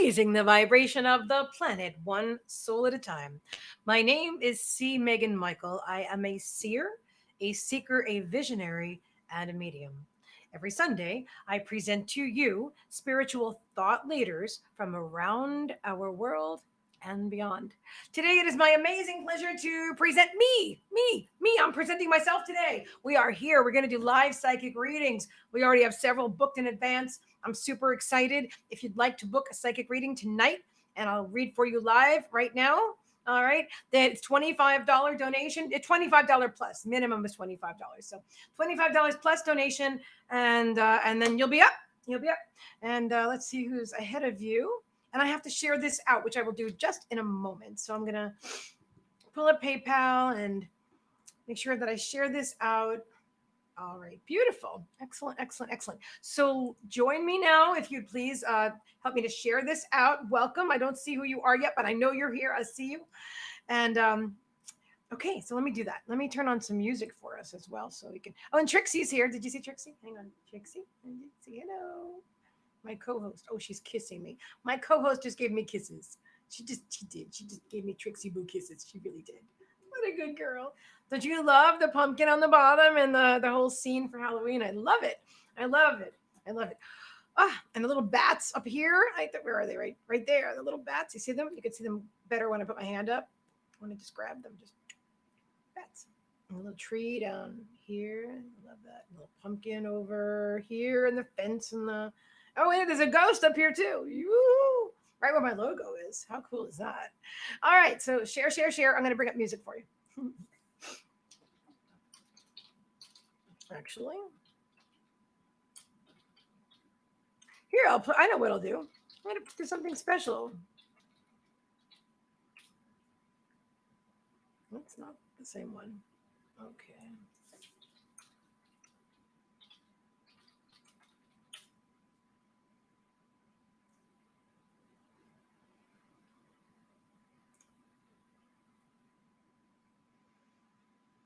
raising the vibration of the planet one soul at a time. My name is Meagan Michael. I am a seer, a seeker, a visionary, and a medium. Every Sunday, I present to you spiritual thought leaders from around our world and beyond. Today, it is my amazing pleasure to present me. I'm presenting myself today. We are here. We're going to do live psychic readings. We already have several booked in advance. I'm super excited. If you'd like to book a psychic reading tonight, and I'll read for you live right now. All right, that's $25 donation. It's $25 plus. Minimum is $25. So $25 plus donation, and then you'll be up. You'll be up. And let's see who's ahead of you. And I have to share this out, which I will do just in a moment. So I'm gonna pull up PayPal and make sure that I share this out. All right, beautiful. Excellent, excellent, excellent. So join me now, if you'd please help me to share this out. Welcome. I don't see who you are yet, but I know you're here. I see you. And okay, so let me do that. Let me turn on some music for us as well so we can. Oh, and Trixie's here. Did you see Trixie? Hang on, Trixie. Hello. My co-host. Oh, she's kissing me. My co-host just gave me kisses. She did. She just gave me Trixie Boo kisses. She really did. What a good girl. Don't you love the pumpkin on the bottom and the whole scene for Halloween? I love it. I love it. I love it. Ah, and the little bats up here. Where are they? Right there. The little bats. You see them? You can see them better when I put my hand up. I want to just grab them. Just bats. And a little tree down here. I love that. A little pumpkin over here and the fence and the... Oh, and there's a ghost up here too. Yoo-hoo. Right where my logo is. How cool is that? All right, so share. I'm going to bring up music for you. Actually, here I know what I'll do. I'm going to do something special. That's not the same one. Okay.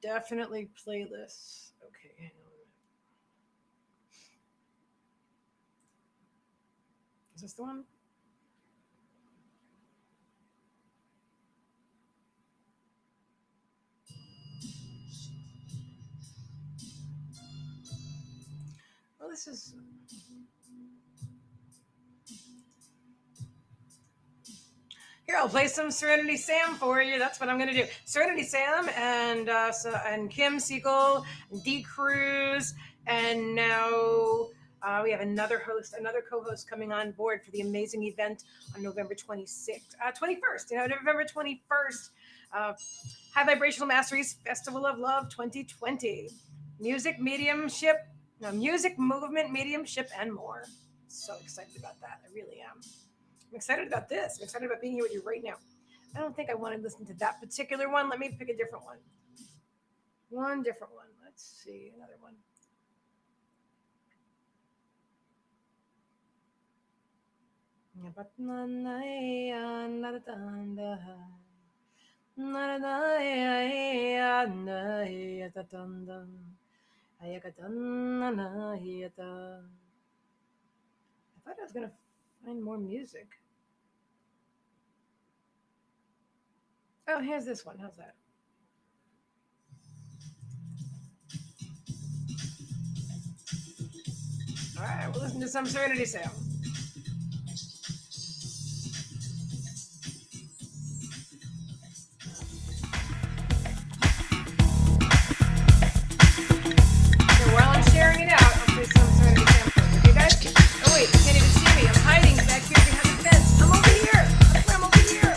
Definitely playlists. Okay, hang on a minute. Is this the one? Well, this is... Here, I'll play some Serenity Sam for you. That's what I'm going to do. Serenity Sam and Kim Siegel, and D. Cruz, and now we have another co-host coming on board for the amazing event on November 21st. November 21st, High Vibrational Mastery's Festival of Love 2020. Music, movement, mediumship, and more. So excited about that. I really am. I'm excited about this. I'm excited about being here with you right now. I don't think I want to listen to that particular one. Let me pick a different one. One different one. Let's see. Another one. I thought I was going to find more music. Oh, here's this one. How's that? All right, we'll listen to some Serenity Sam. So while I'm sharing it out, I'll play some Serenity Sam for you. Okay, guys? Oh, wait, you can't even see me. I'm hiding back here behind the fence. I'm over here. I'm over here.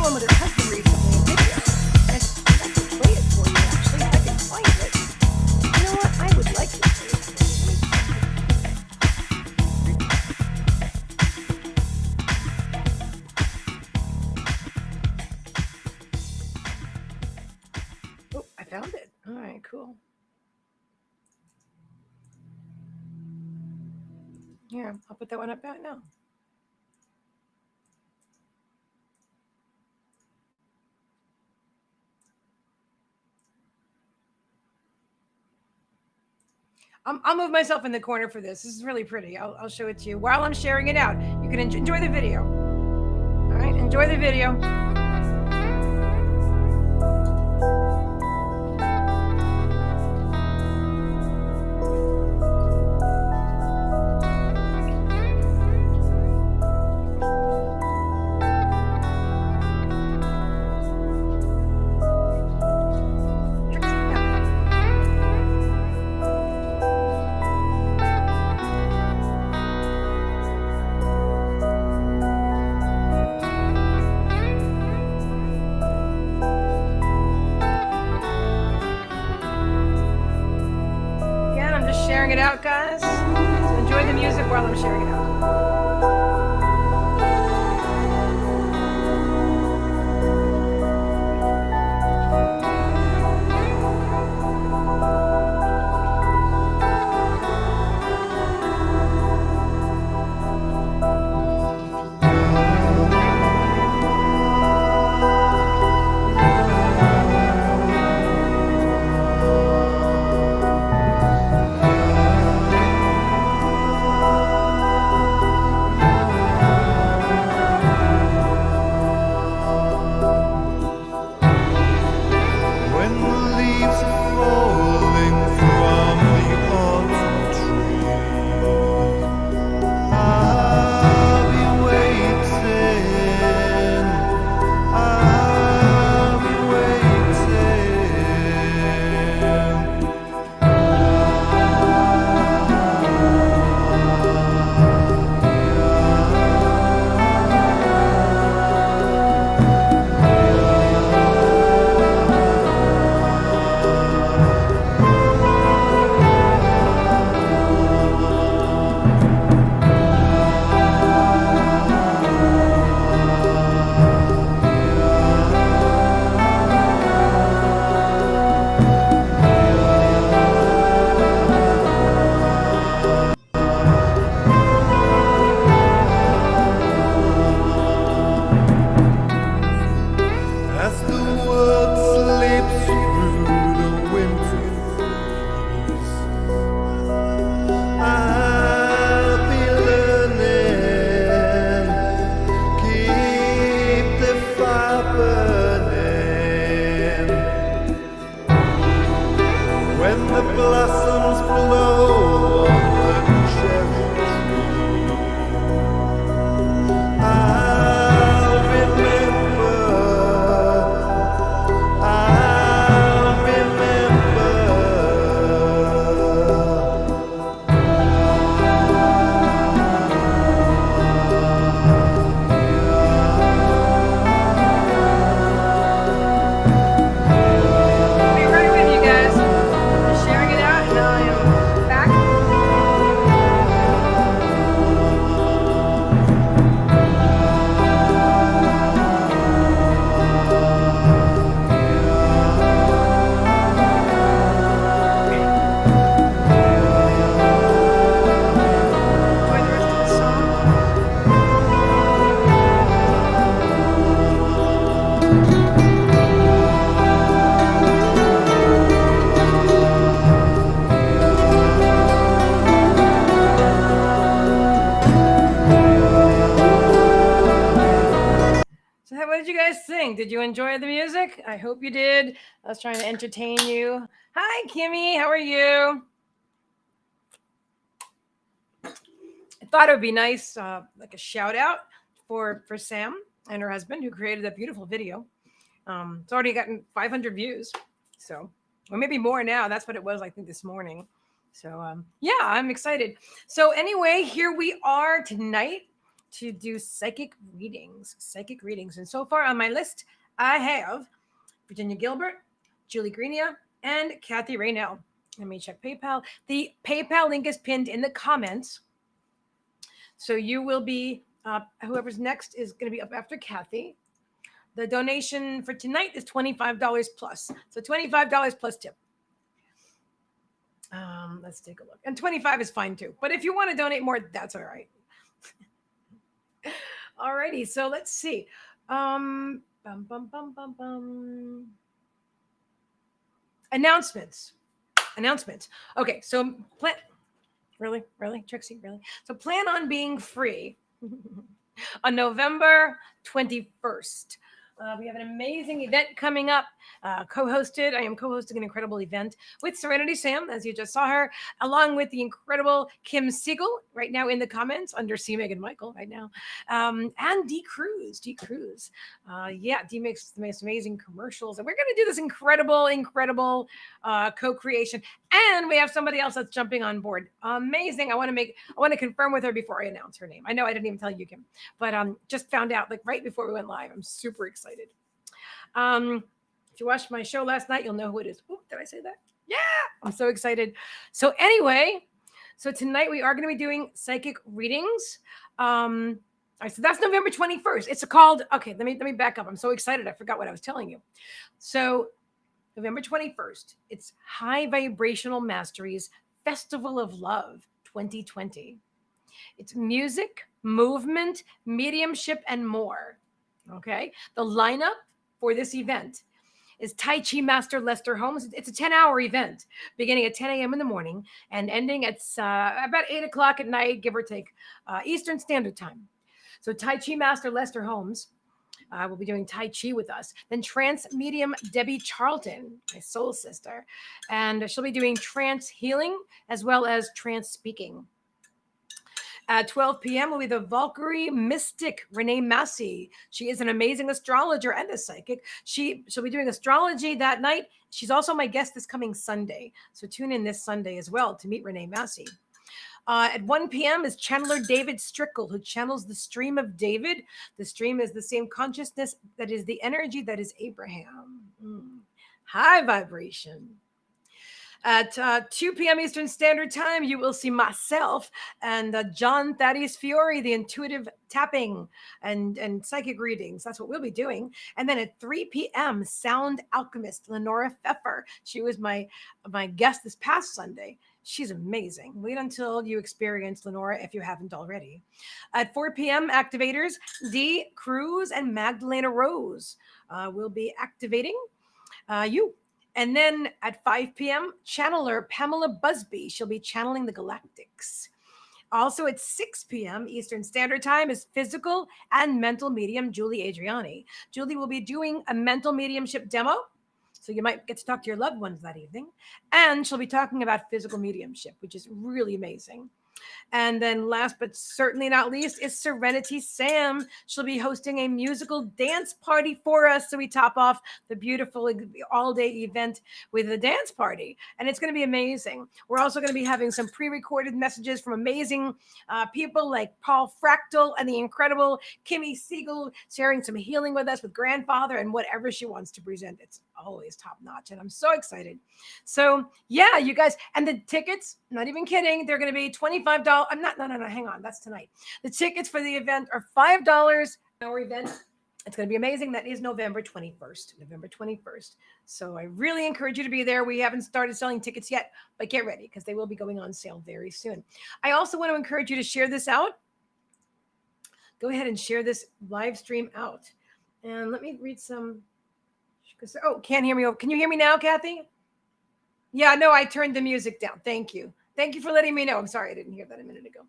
one with her husband recently, a video. I forgot to play it for you, actually, if I can find it. You know what? I would like to play it for you. Oh, I found it. All right, cool. Here, I'll put that one up right now. I'll move myself in the corner for this. This is really pretty. I'll show it to you while I'm sharing it out. You can enjoy the video. All right, enjoy the video. Sharing it out, guys. So enjoy the music while I'm sharing it out. What did you guys think? Did you enjoy the music? I hope you did. I was trying to entertain you. Hi, Kimmy. How are you? I thought it would be nice, like a shout out for Sam and her husband who created that beautiful video. It's already gotten 500 views, so or maybe more now. That's what it was, I think, this morning. So yeah, I'm excited. So anyway, here we are tonight to do psychic readings. Psychic readings. And so far on my list, I have Virginia Gilbert, Julie Greenia, and Kathy Raynell. Let me check PayPal. The PayPal link is pinned in the comments. So you will be, whoever's next is going to be up after Kathy. The donation for tonight is $25 plus. So $25 plus tip. Let's take a look. And 25 is fine too. But if you want to donate more, that's all right. Alrighty, so let's see. Announcements. Okay, so really, Trixie, really. So plan on being free on November 21st. We have an amazing event coming up, I am co-hosting an incredible event with Serenity Sam, as you just saw her, along with the incredible Kim Siegel, right now in the comments under C. Meagan Michael right now, and D. Cruz. D makes the most amazing commercials, and we're going to do this incredible co-creation. And we have somebody else that's jumping on board. Amazing. I want to confirm with her before I announce her name. I know I didn't even tell you, Kim, but just found out like right before we went live. I'm super excited. If you watched my show last night, you'll know who it is. Ooh, did I say that? Yeah, I'm so excited. So anyway, so tonight we are going to be doing psychic readings. All right, so that's November 21st. It's called, okay, let me back up. I'm so excited. I forgot what I was telling you. So November 21st, it's High Vibrational Mastery's Festival of Love 2020. It's music, movement, mediumship, and more. Okay. The lineup for this event is Tai Chi Master Lester Holmes. It's a 10-hour event beginning at 10 a.m. in the morning and ending at about 8 o'clock at night, give or take, Eastern Standard Time. So Tai Chi Master Lester Holmes will be doing Tai Chi with us. Then trance medium Debbie Charlton, my soul sister, and she'll be doing trance healing as well as trance speaking. At 12 p.m. will be the Valkyrie mystic Renee Massey. She is an amazing astrologer and a psychic. She'll be doing astrology that night. She's also my guest this coming Sunday. So tune in this Sunday as well to meet Renee Massey. At 1 p.m. is channeler David Strickle, who channels the stream of David. The stream is the same consciousness that is the energy that is Abraham. High vibration. At 2 p.m. Eastern Standard Time, you will see myself and John Thaddeus Fiore, the intuitive tapping and psychic readings. That's what we'll be doing. And then at 3 p.m., sound alchemist Lenora Pfeffer. She was my guest this past Sunday. She's amazing. Wait until you experience Lenora if you haven't already. At 4 p.m., activators Dee Cruz and Magdalena Rose will be activating you. And then at 5 p.m., channeler Pamela Busby. She'll be channeling the Galactics. Also at 6 p.m. Eastern Standard Time is physical and mental medium Julie Adriani. Julie will be doing a mental mediumship demo. So you might get to talk to your loved ones that evening. And she'll be talking about physical mediumship, which is really amazing. And then last but certainly not least is Serenity Sam. She'll be hosting a musical dance party for us. So we top off the beautiful all-day event with a dance party. And it's going to be amazing. We're also going to be having some pre-recorded messages from amazing people like Paul Fractal and the incredible Kimmy Siegel sharing some healing with us with grandfather and whatever she wants to present. It's always top-notch. And I'm so excited. So yeah, you guys, and the tickets, not even kidding, they're going to be $25. I'm not, no, hang on. That's tonight. The tickets for the event are $5. Our event, it's going to be amazing. That is November 21st. So I really encourage you to be there. We haven't started selling tickets yet, but get ready because they will be going on sale very soon. I also want to encourage you to share this out. Go ahead and share this live stream out. And let me read some. Oh, can't hear me. Can you hear me now, Kathy? Yeah, no, I turned the music down. Thank you. Thank you for letting me know. I'm sorry I didn't hear that a minute ago.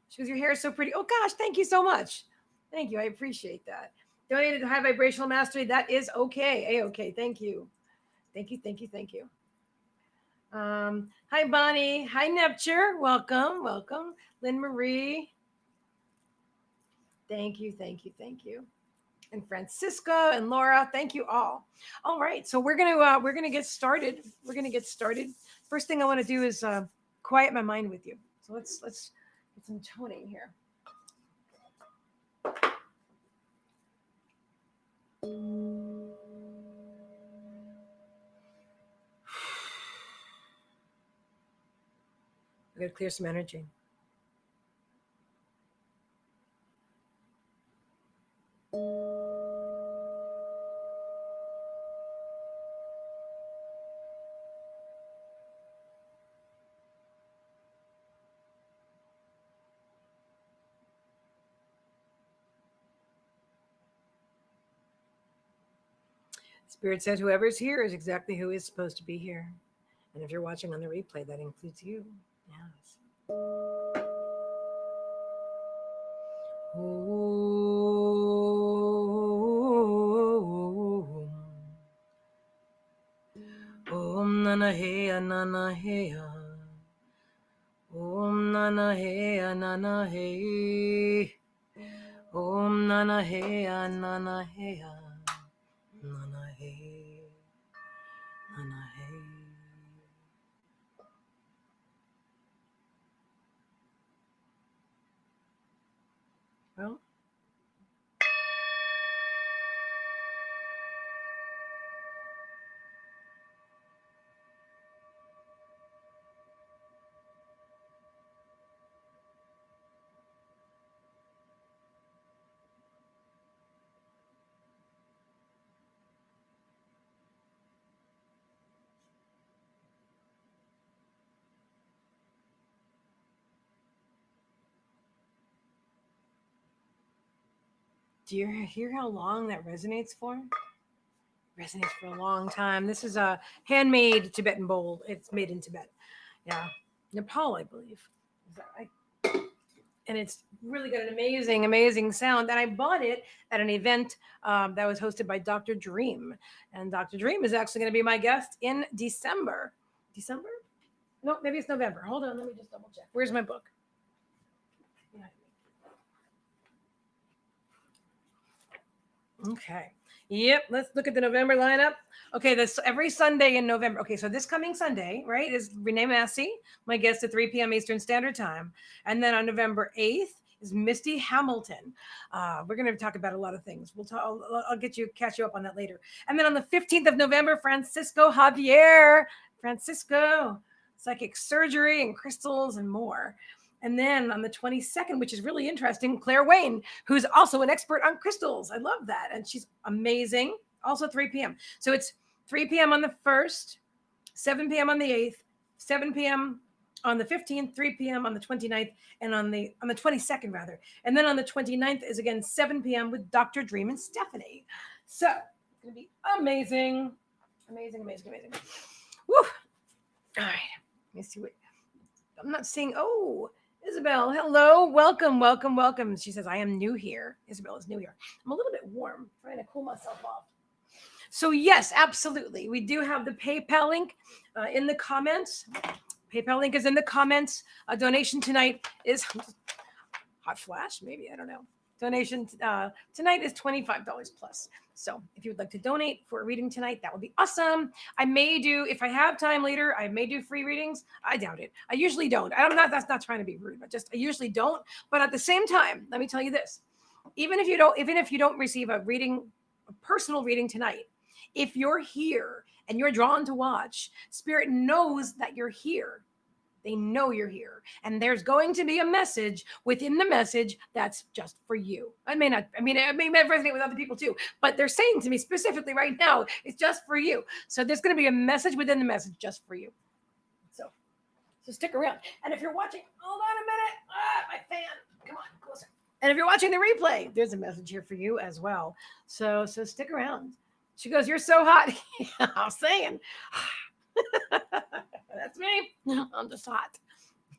She goes, your hair is so pretty. Oh gosh, thank you so much. Thank you. I appreciate that. Donated to High Vibrational Mastery. That is okay. A-okay. Thank you. Thank you. Hi, Bonnie. Hi, Nepture. Welcome. Lynn Marie. Thank you. And Francisco and Laura, thank you all. All right, so we're gonna get started. First thing I want to do is quiet my mind with you. So let's get some toning here. We gotta clear some energy. Spirit said whoever's here is exactly who is supposed to be here. And if you're watching on the replay, that includes you. Yes. Om Nanaheya Nanaheya. Om Nanaheya Nanaheya. Om Nanaheya Nanaheya. Nanaheya. Nanaheya. Well, do you hear how long that resonates for? Resonates for a long time. This is a handmade Tibetan bowl. It's made in Tibet. Yeah. Nepal, I believe. Is that right? And it's really got an amazing, amazing sound. And I bought it at an event that was hosted by Dr. Dream. And Dr. Dream is actually going to be my guest in December. December? No, maybe it's November. Hold on, let me just double check. Where's my book? Okay. Yep. Let's look at the November lineup. Okay. This every Sunday in November. Okay. So this coming Sunday, right, is Renee Massey, my guest at 3 p.m. Eastern Standard Time. And then on November 8th is Misty Hamilton. We're going to talk about a lot of things. We'll talk. I'll catch you up on that later. And then on the 15th of November, Francisco Javier. Francisco, psychic surgery and crystals and more. And then on the 22nd, which is really interesting, Claire Wayne, who's also an expert on crystals. I love that. And she's amazing. Also 3 p.m. So it's 3 p.m. on the 1st, 7 p.m. on the 8th, 7 p.m. on the 15th, 3 p.m. on the 29th, and on the 22nd, rather. And then on the 29th is again 7 p.m. with Dr. Dream and Stephanie. So it's going to be amazing. Amazing, amazing, amazing. Woo! All right. Let me see what I'm not seeing. Oh, Isabel, hello. Welcome, welcome, welcome. She says, I am new here. Isabel is new here. I'm a little bit warm, trying to cool myself off. So yes, absolutely. We do have the PayPal link in the comments. PayPal link is in the comments. A donation tonight is hot flash, maybe, I don't know. Donation tonight is $25 plus. So if you would like to donate for a reading tonight, that would be awesome. I may do, if I have time later, I may do free readings. I doubt it. I usually don't. That's not trying to be rude, but just I usually don't. But at the same time, let me tell you this. Even if you don't receive a personal reading tonight, if you're here and you're drawn to watch, Spirit knows that you're here. They know you're here. And there's going to be a message within the message that's just for you. It may resonate with other people too, but they're saying to me specifically right now, it's just for you. So there's going to be a message within the message just for you. So stick around. And if you're watching, hold on a minute. My fan. Come on, closer. And if you're watching the replay, there's a message here for you as well. So stick around. She goes, you're so hot. I'm saying. That's me. I'm just hot.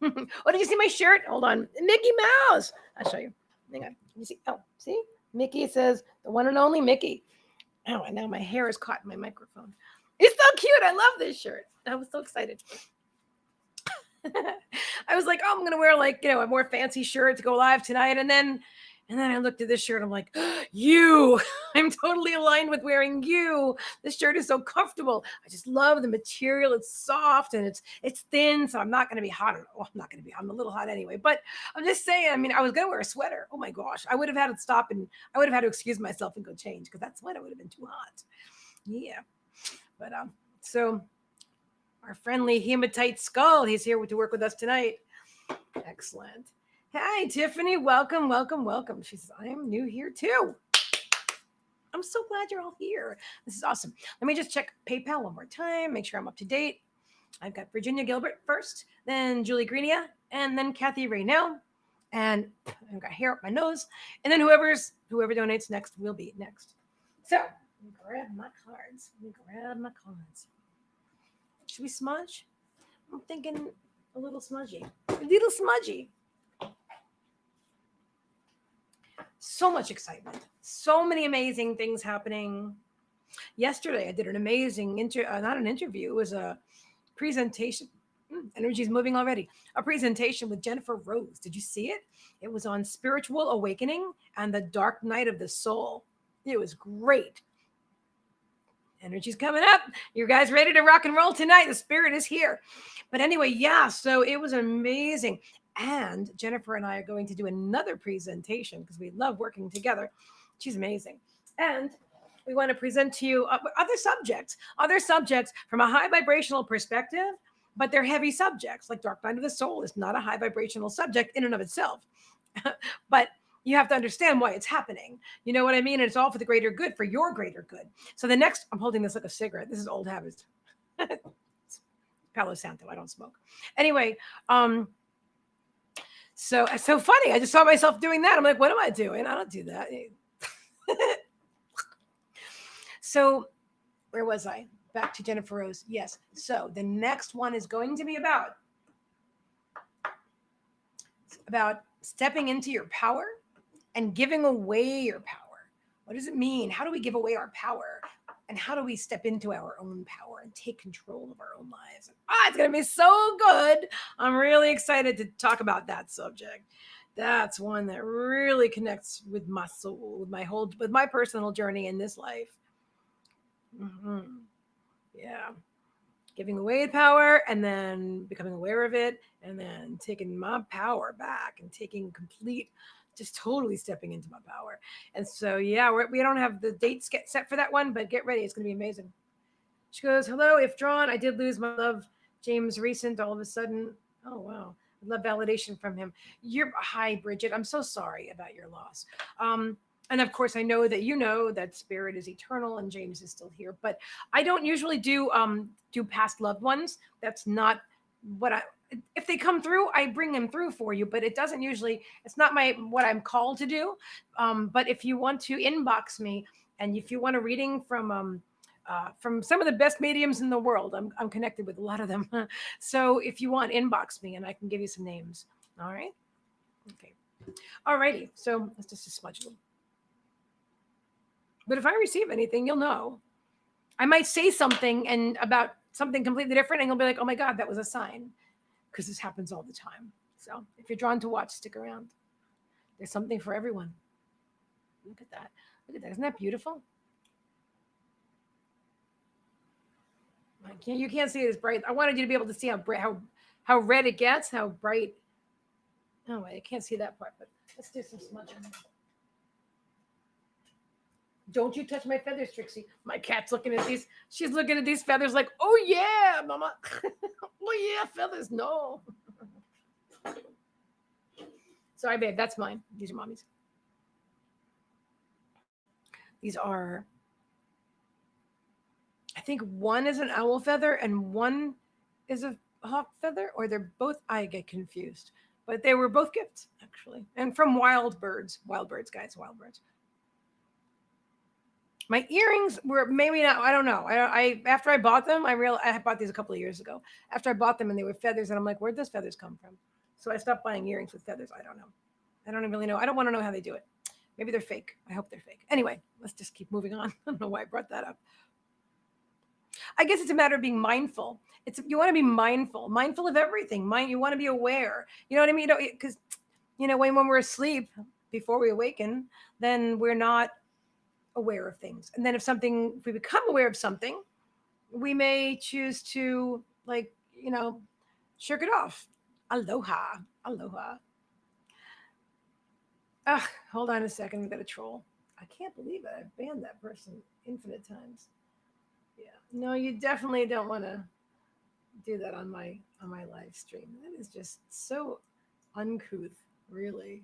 Oh, did you see my shirt? Hold on. Mickey Mouse. I'll show you. Hang on. You see? Oh, see? Mickey says, the one and only Mickey. Oh, and now my hair is caught in my microphone. It's so cute. I love this shirt. I was so excited. I was like, oh, I'm going to wear a more fancy shirt to go live tonight. And then And then I looked at this shirt. I'm like, you, I'm totally aligned with wearing you. This shirt is so comfortable. I just love the material. It's soft and it's thin. So I'm not going to be hot. Well, I'm not going to be, I'm a little hot anyway, but I'm just saying, I mean, I was going to wear a sweater. Oh my gosh. I would have had to stop and I would have had to excuse myself and go change because that sweater would have been too hot. Yeah. But, so our friendly hematite skull, he's here to work with us tonight. Excellent. Hi, Tiffany. Welcome, welcome, welcome. She says, I am new here too. I'm so glad you're all here. This is awesome. Let me just check PayPal one more time, make sure I'm up to date. I've got Virginia Gilbert first, then Julie Greenia, and then Kathy Raynell. And I've got hair up my nose. And then whoever donates next will be next. So let me grab my cards. Should we smudge? I'm thinking a little smudgy. So much excitement. So many amazing things happening. Yesterday, I did an amazing not an interview. It was a presentation. Energy's moving already. A presentation with Jennifer Rose. Did you see it? It was on spiritual awakening and the dark night of the soul. It was great. Energy's coming up. You guys ready to rock and roll tonight? The spirit is here. But anyway, yeah, so it was amazing. And Jennifer and I are going to do another presentation because we love working together. She's amazing. And we want to present to you other subjects from a high vibrational perspective, but they're heavy subjects. Like Dark Night of the Soul is not a high vibrational subject in and of itself. But you have to understand why it's happening. You know what I mean? And it's all for the greater good, for your greater good. So the next, I'm holding this like a cigarette. This is old habits. Palo Santo. I don't smoke. Anyway, so it's so funny. I just saw myself doing that. I'm like, what am I doing? I don't do that. So where was I? Back to Jennifer Rose. Yes. So the next one is going to be about stepping into your power and giving away your power. What does it mean? How do we give away our power? And how do we step into our own power and take control of our own lives? It's going to be so good. I'm really excited to talk about that subject. That's one that really connects with my soul, with my personal journey in this life. Yeah. Giving away the power and then becoming aware of it and then taking my power back and taking just totally stepping into my power. And so, yeah, we don't have the dates set for that one, but get ready. It's going to be amazing. She goes, hello, if drawn, I did lose my love, James Recent, all of a sudden. Oh, wow. I love validation from him. Hi, Bridget. I'm so sorry about your loss. And of course, I know that spirit is eternal and James is still here, but I don't usually do past loved ones. That's not what if they come through, I bring them through for you, but it's not what I'm called to do. But if you want to inbox me and if you want a reading from some of the best mediums in the world, I'm connected with a lot of them. So if you want, inbox me and I can give you some names. All right. Okay. All righty. So let's just smudge them. But if I receive anything, you'll know. I might say something and about something completely different and you'll be like, oh my God, that was a sign. Because this happens all the time. So if you're drawn to watch, stick around. There's something for everyone. Look at that. Isn't that beautiful? You can't see it as bright. I wanted you to be able to see how bright, how red it gets, how bright. Oh, wait, I can't see that part, but let's do some smudging. Don't you touch my feathers, Trixie. My cat's looking at these. She's looking at these feathers like, oh, yeah, mama. Oh, yeah, feathers. No. Sorry, babe. That's mine. These are mommy's. These are, I think one is an owl feather and one is a hawk feather, or they're both, I get confused. But they were both gifts, actually. And from wild birds. Wild birds, guys. Wild birds. My earrings were maybe not, I don't know. After I bought them, I bought these a couple of years ago. After I bought them and they were feathers, and I'm like, where'd those feathers come from? So I stopped buying earrings with feathers. I don't know. I don't really know. I don't want to know how they do it. Maybe they're fake. I hope they're fake. Anyway, let's just keep moving on. I don't know why I brought that up. I guess it's a matter of being mindful. You want to be mindful of everything. You want to be aware. You know what I mean? Because when we're asleep, before we awaken, then we're not aware of things. And then if we become aware of something, we may choose to, like, shirk it off. Aloha. Aloha. Ugh, hold on a second. We got a troll. I can't believe it. I've banned that person infinite times. Yeah. No, you definitely don't want to do that on my live stream. That is just so uncouth, really.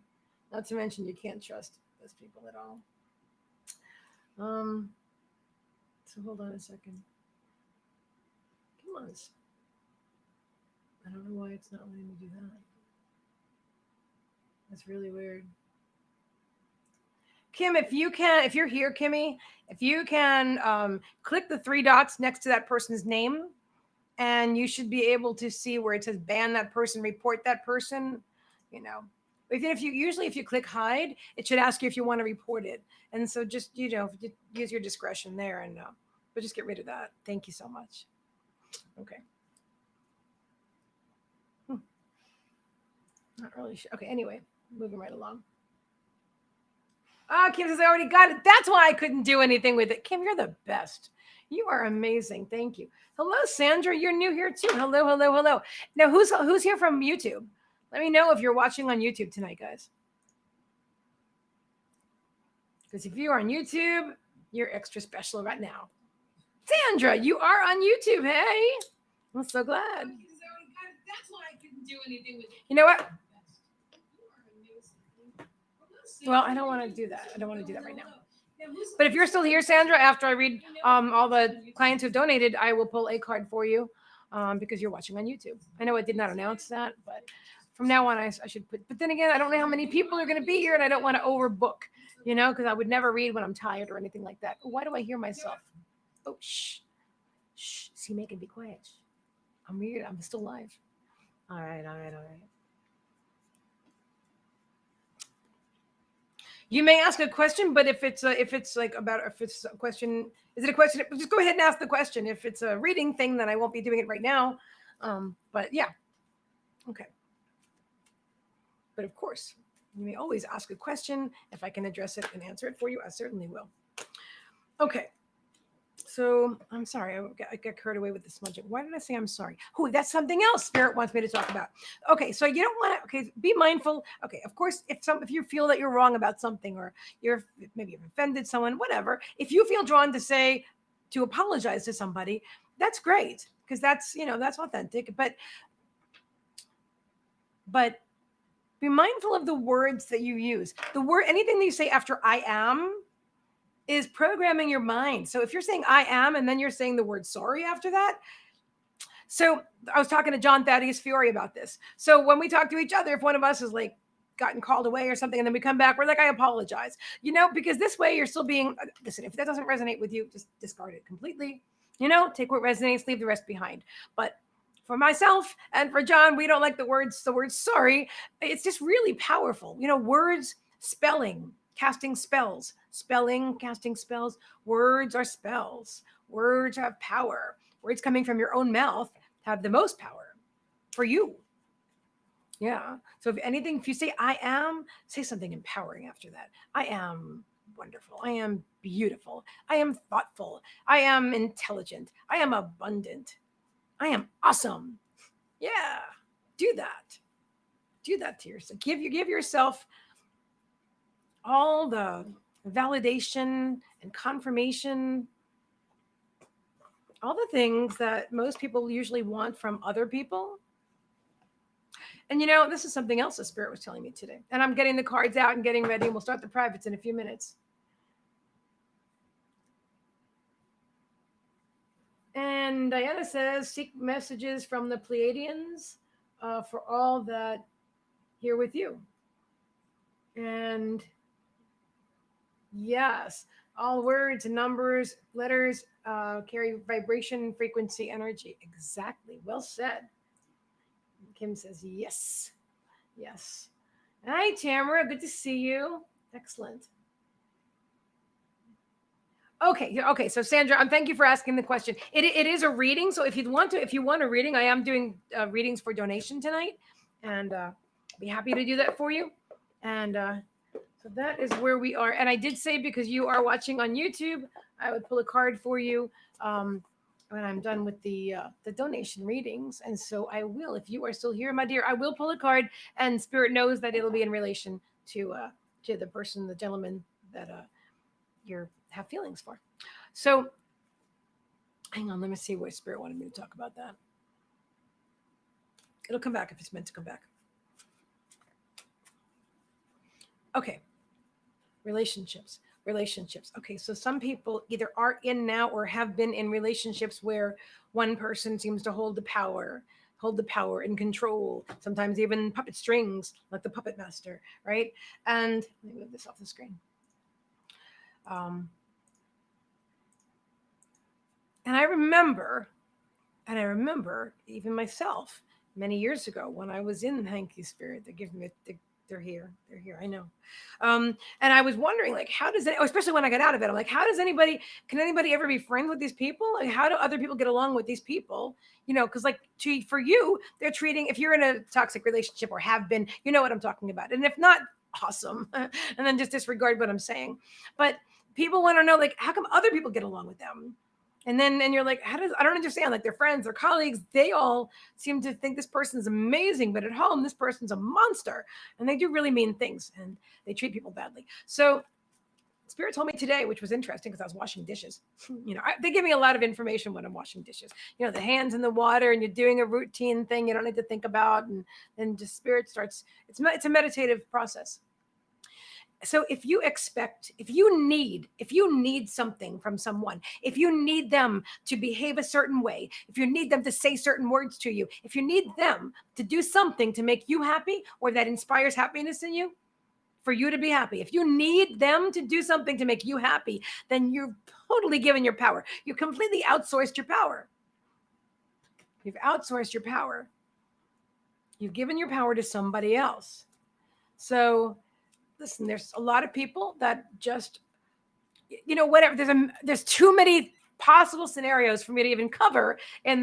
Not to mention you can't trust those people at all. So hold on a second. Come on. I don't know why it's not letting me do that. That's really weird. Kim, if you're here, Kimmy, if you can click the three dots next to that person's name, and you should be able to see where it says ban that person, report that person. Even if you click hide, it should ask you if you want to report it. And so just use your discretion there, and but just get rid of that. Thank you so much. Okay. Not really sure. Okay. Anyway, moving right along. Kim says I already got it. That's why I couldn't do anything with it. Kim, you're the best. You are amazing. Thank you. Hello, Sandra. You're new here too. Hello, hello, hello. Now, who's here from YouTube? Let me know if you're watching on YouTube tonight, guys. Because if you are on YouTube, you're extra special right now. Sandra, you are on YouTube. Hey, I'm so glad. That's why I couldn't do anything with it. You know what? Well, I don't want to do that. I don't want to do that right now. But if you're still here, Sandra, after I read all the clients who've donated, I will pull a card for you because you're watching on YouTube. I know I did not announce that, but from now on, I should put. But then again, I don't know how many people are going to be here, and I don't want to overbook, because I would never read when I'm tired or anything like that. Why do I hear myself? Oh, shh. Shh. See, Meagan, be quiet. I'm weird. I'm still live. All right. You may ask a question, but if it's a question, is it a question? Just go ahead and ask the question. If it's a reading thing, then I won't be doing it right now. But yeah, okay. But of course, you may always ask a question. If I can address it and answer it for you, I certainly will. Okay. So I'm sorry, I got carried away with the smudging. Why did I say I'm sorry? Oh, that's something else Spirit wants me to talk about. Okay, so you don't want to. Okay, be mindful. Okay, of course, if you feel that you're wrong about something, or maybe you've offended someone, whatever. If you feel drawn to apologize to somebody, that's great, because that's authentic. But be mindful of the words that you use. Anything that you say after "I am" is programming your mind. So if you're saying I am, and then you're saying the word sorry after that. So I was talking to John Thaddeus Fiore about this. So when we talk to each other, if one of us is like gotten called away or something, and then we come back, we're like, I apologize, because this way you're still being, listen, if that doesn't resonate with you, just discard it completely. Take what resonates, leave the rest behind. But for myself and for John, we don't like the word sorry. It's just really powerful. Words, spelling, casting spells, casting spells. Words are spells. Words have power. Words coming from your own mouth have the most power for you. Yeah. So if you say I am, say something empowering after that. I am wonderful. I am beautiful. I am thoughtful. I am intelligent. I am abundant. I am awesome. Yeah. Do that. Do that to yourself. Give yourself all the validation and confirmation, all the things that most people usually want from other people. And this is something else the Spirit was telling me today. And I'm getting the cards out and getting ready, and we'll start the privates in a few minutes. And Diana says, seek messages from the Pleiadians for all that here with you. And yes, all words, numbers, letters carry vibration, frequency, energy. Exactly. Well said. Kim says, yes. Yes. Hi, Tamara. Good to see you. Excellent. Okay. So Sandra, thank you for asking the question. It is a reading. So if you want a reading, I am doing readings for donation tonight, and be happy to do that for you. And so So that is where we are. And I did say, because you are watching on YouTube, I would pull a card for you when I'm done with the donation readings. And so I will, if you are still here, my dear, I will pull a card, and Spirit knows that it'll be in relation to the person, the gentleman that you have feelings for. So hang on, let me see what Spirit wanted me to talk about that. It'll come back if it's meant to come back. Okay. Relationships. Okay, so some people either are in now or have been in relationships where one person seems to hold the power and control, sometimes even puppet strings, like the puppet master, right? And let me move this off the screen. And I remember even myself many years ago when I was in Hanky Spirit. They're here. I know. And I was wondering, like, how does it, especially when I got out of it, I'm like, can anybody ever be friends with these people? Like, how do other people get along with these people? Because like for you, they're treating, if you're in a toxic relationship or have been, you know what I'm talking about. And if not, awesome. And then just disregard what I'm saying. But people want to know, like, how come other people get along with them? And you're like, I don't understand. Like, their friends, their colleagues, they all seem to think this person's amazing, but at home, this person's a monster. And they do really mean things, and they treat people badly. So Spirit told me today, which was interesting because I was washing dishes. They give me a lot of information when I'm washing dishes. The hands in the water, and you're doing a routine thing you don't need to think about. And then just Spirit starts, it's a meditative process. So if you need something from someone, if you need them to behave a certain way, if you need them to say certain words to you, if you need them to do something to make you happy or that inspires happiness in you, for you to be happy, if you need them to do something to make you happy, then you've totally given your power. You completely outsourced your power. You've outsourced your power. You've given your power to somebody else. So listen, there's a lot of people that just, whatever. There's too many possible scenarios for me to even cover in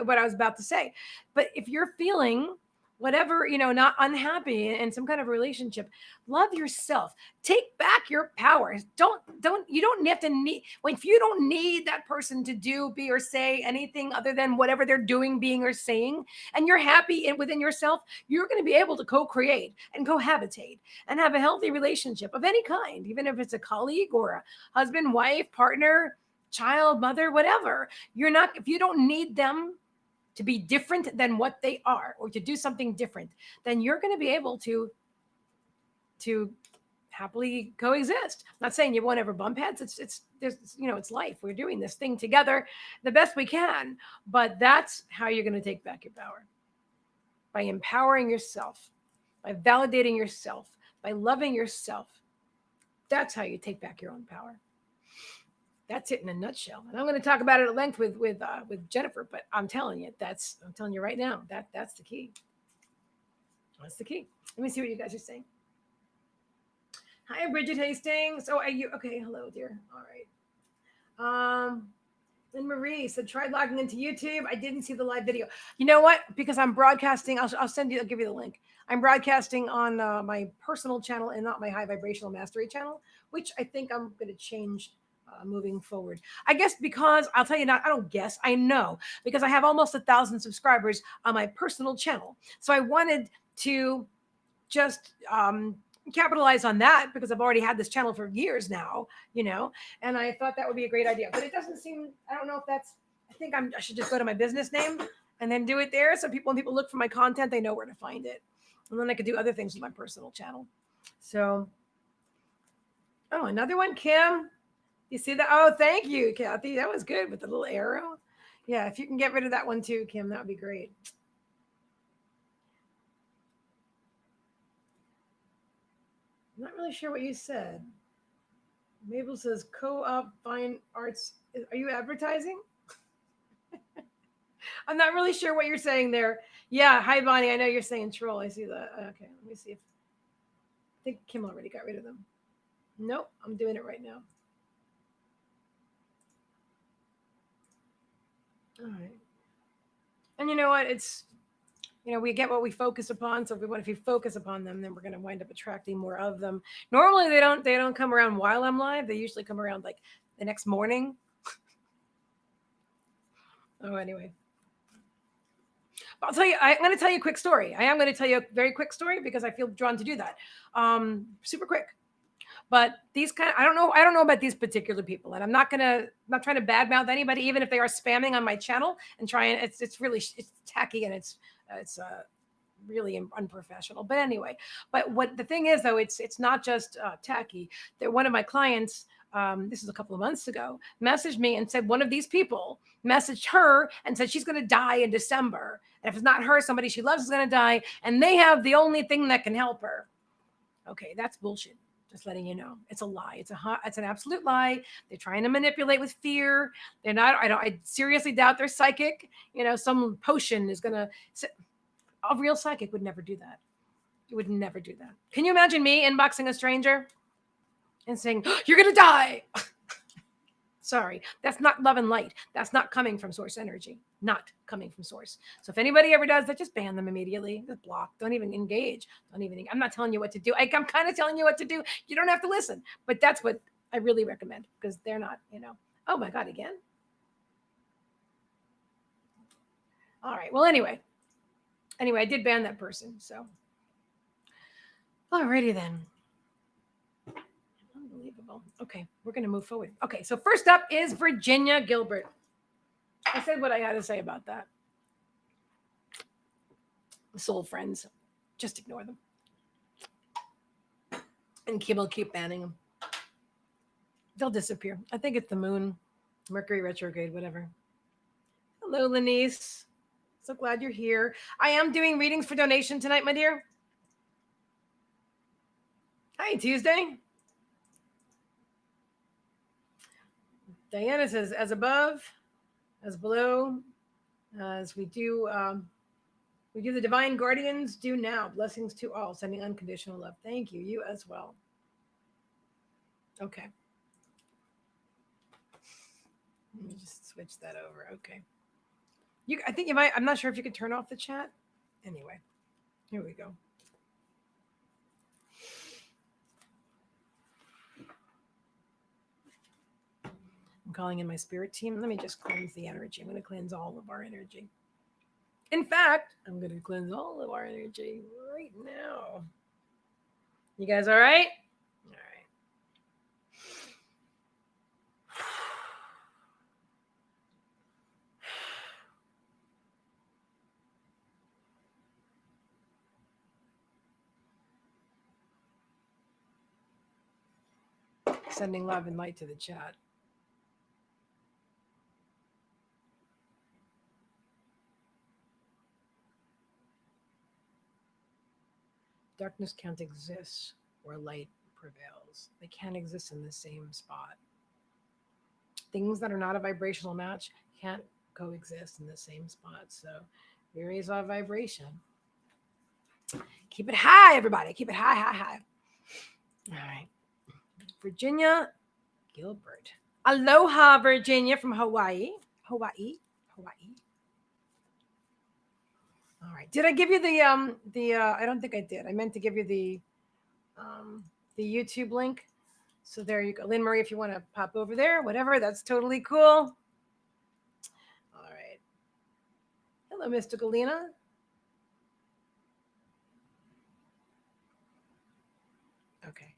what I was about to say. But if you're feeling whatever, not unhappy in some kind of relationship, love yourself. Take back your power. You don't have to need, if you don't need that person to do, be, or say anything other than whatever they're doing, being, or saying, and you're happy within yourself, you're going to be able to co-create and cohabitate and have a healthy relationship of any kind, even if it's a colleague or a husband, wife, partner, child, mother, whatever. If you don't need them to be different than what they are or to do something different, then you're going to be able to happily coexist. I'm not saying you won't ever bump heads. It's life. We're doing this thing together the best we can, but that's how you're going to take back your power. By empowering yourself, by validating yourself, by loving yourself. That's how you take back your own power. That's it in a nutshell. And I'm going to talk about it at length with Jennifer, but I'm telling you right now, that's the key. That's the key. Let me see what you guys are saying. Hi, Bridget Hastings. Oh, are you okay? Hello, dear. All right. Lynn Marie said, tried logging into YouTube. I didn't see the live video. You know what? Because I'm broadcasting, I'll give you the link. I'm broadcasting on my personal channel and not my High Vibrational Mastery channel, which I think I'm going to change moving forward. I guess because I know, because I have almost 1,000 subscribers on my personal channel. So I wanted to just capitalize on that because I've already had this channel for years now, and I thought that would be a great idea. But it doesn't seem, I don't know if I think I should just go to my business name and then do it there. So when people look for my content, they know where to find it. And then I could do other things with my personal channel. So, oh, another one, Kim. You see that? Oh, thank you, Kathy. That was good with the little arrow. Yeah, if you can get rid of that one too, Kim, that would be great. I'm not really sure what you said. Mabel says co-op fine arts. Are you advertising? I'm not really sure what you're saying there. Yeah, hi Bonnie. I know you're saying troll. I see that. Okay, let me see if I think Kim already got rid of them. Nope, I'm doing it right now. All right. And you know what? we get what we focus upon. So if you focus upon them, then we're going to wind up attracting more of them. Normally they don't come around while I'm live. They usually come around like the next morning. Oh, anyway. I'm going to tell you a quick story. I am going to tell you a very quick story because I feel drawn to do that. Super quick. But I don't know about these particular people, and I'm not trying to badmouth anybody, even if they are spamming on my channel and trying. It's really tacky and it's really unprofessional. But anyway, what the thing is though, it's not just tacky. That one of my clients, this is a couple of months ago, messaged me and said one of these people messaged her and said she's going to die in December, and if it's not her, somebody she loves is going to die, and they have the only thing that can help her. Okay, that's bullshit. Just letting you know, it's a lie. It's an absolute lie. They're trying to manipulate with fear. They're not. I seriously doubt they're psychic. Some potion is gonna. A real psychic would never do that. It would never do that. Can you imagine me inboxing a stranger and saying, oh, "You're gonna die"? Sorry, that's not love and light. That's not coming from source energy. Not coming from source. So if anybody ever does that, just ban them immediately. Just block. Don't even engage. I'm not telling you what to do. I'm kind of telling you what to do. You don't have to listen. But that's what I really recommend, because they're not, Oh my God, again? All right. Well, anyway, I did ban that person. So, alrighty then. Unbelievable. Okay, we're going to move forward. Okay, so first up is Virginia Gilbert. I said what I had to say about that. Soul friends, just ignore them. And Kim will keep banning them. They'll disappear. I think it's the moon, Mercury retrograde, whatever. Hello, Lenice. So glad you're here. I am doing readings for donation tonight, my dear. Hi, Tuesday. Diana says, as above, as below, as we do the divine guardians do now. Blessings to all, sending unconditional love. Thank you. You as well. Okay. Let me just switch that over. Okay. I think you might. I'm not sure if you could turn off the chat. Anyway, here we go. I'm calling in my spirit team. Let me just cleanse the energy. I'm going to cleanse all of our energy. In fact, I'm going to cleanse all of our energy right now. You guys all right? All right. Sending love and light to the chat. Darkness can't exist where light prevails. They can't exist in the same spot. Things that are not a vibrational match can't coexist in the same spot. So we raise our vibration. Keep it high, everybody. Keep it high, high, high. All right. Virginia Gilbert. Aloha, Virginia from Hawaii. Hawaii. All right. Did I give you the I don't think I did. I meant to give you the YouTube link. So there you go. Lynn Marie, if you want to pop over there, whatever, that's totally cool. All right. Hello, Mystical Lena. Okay.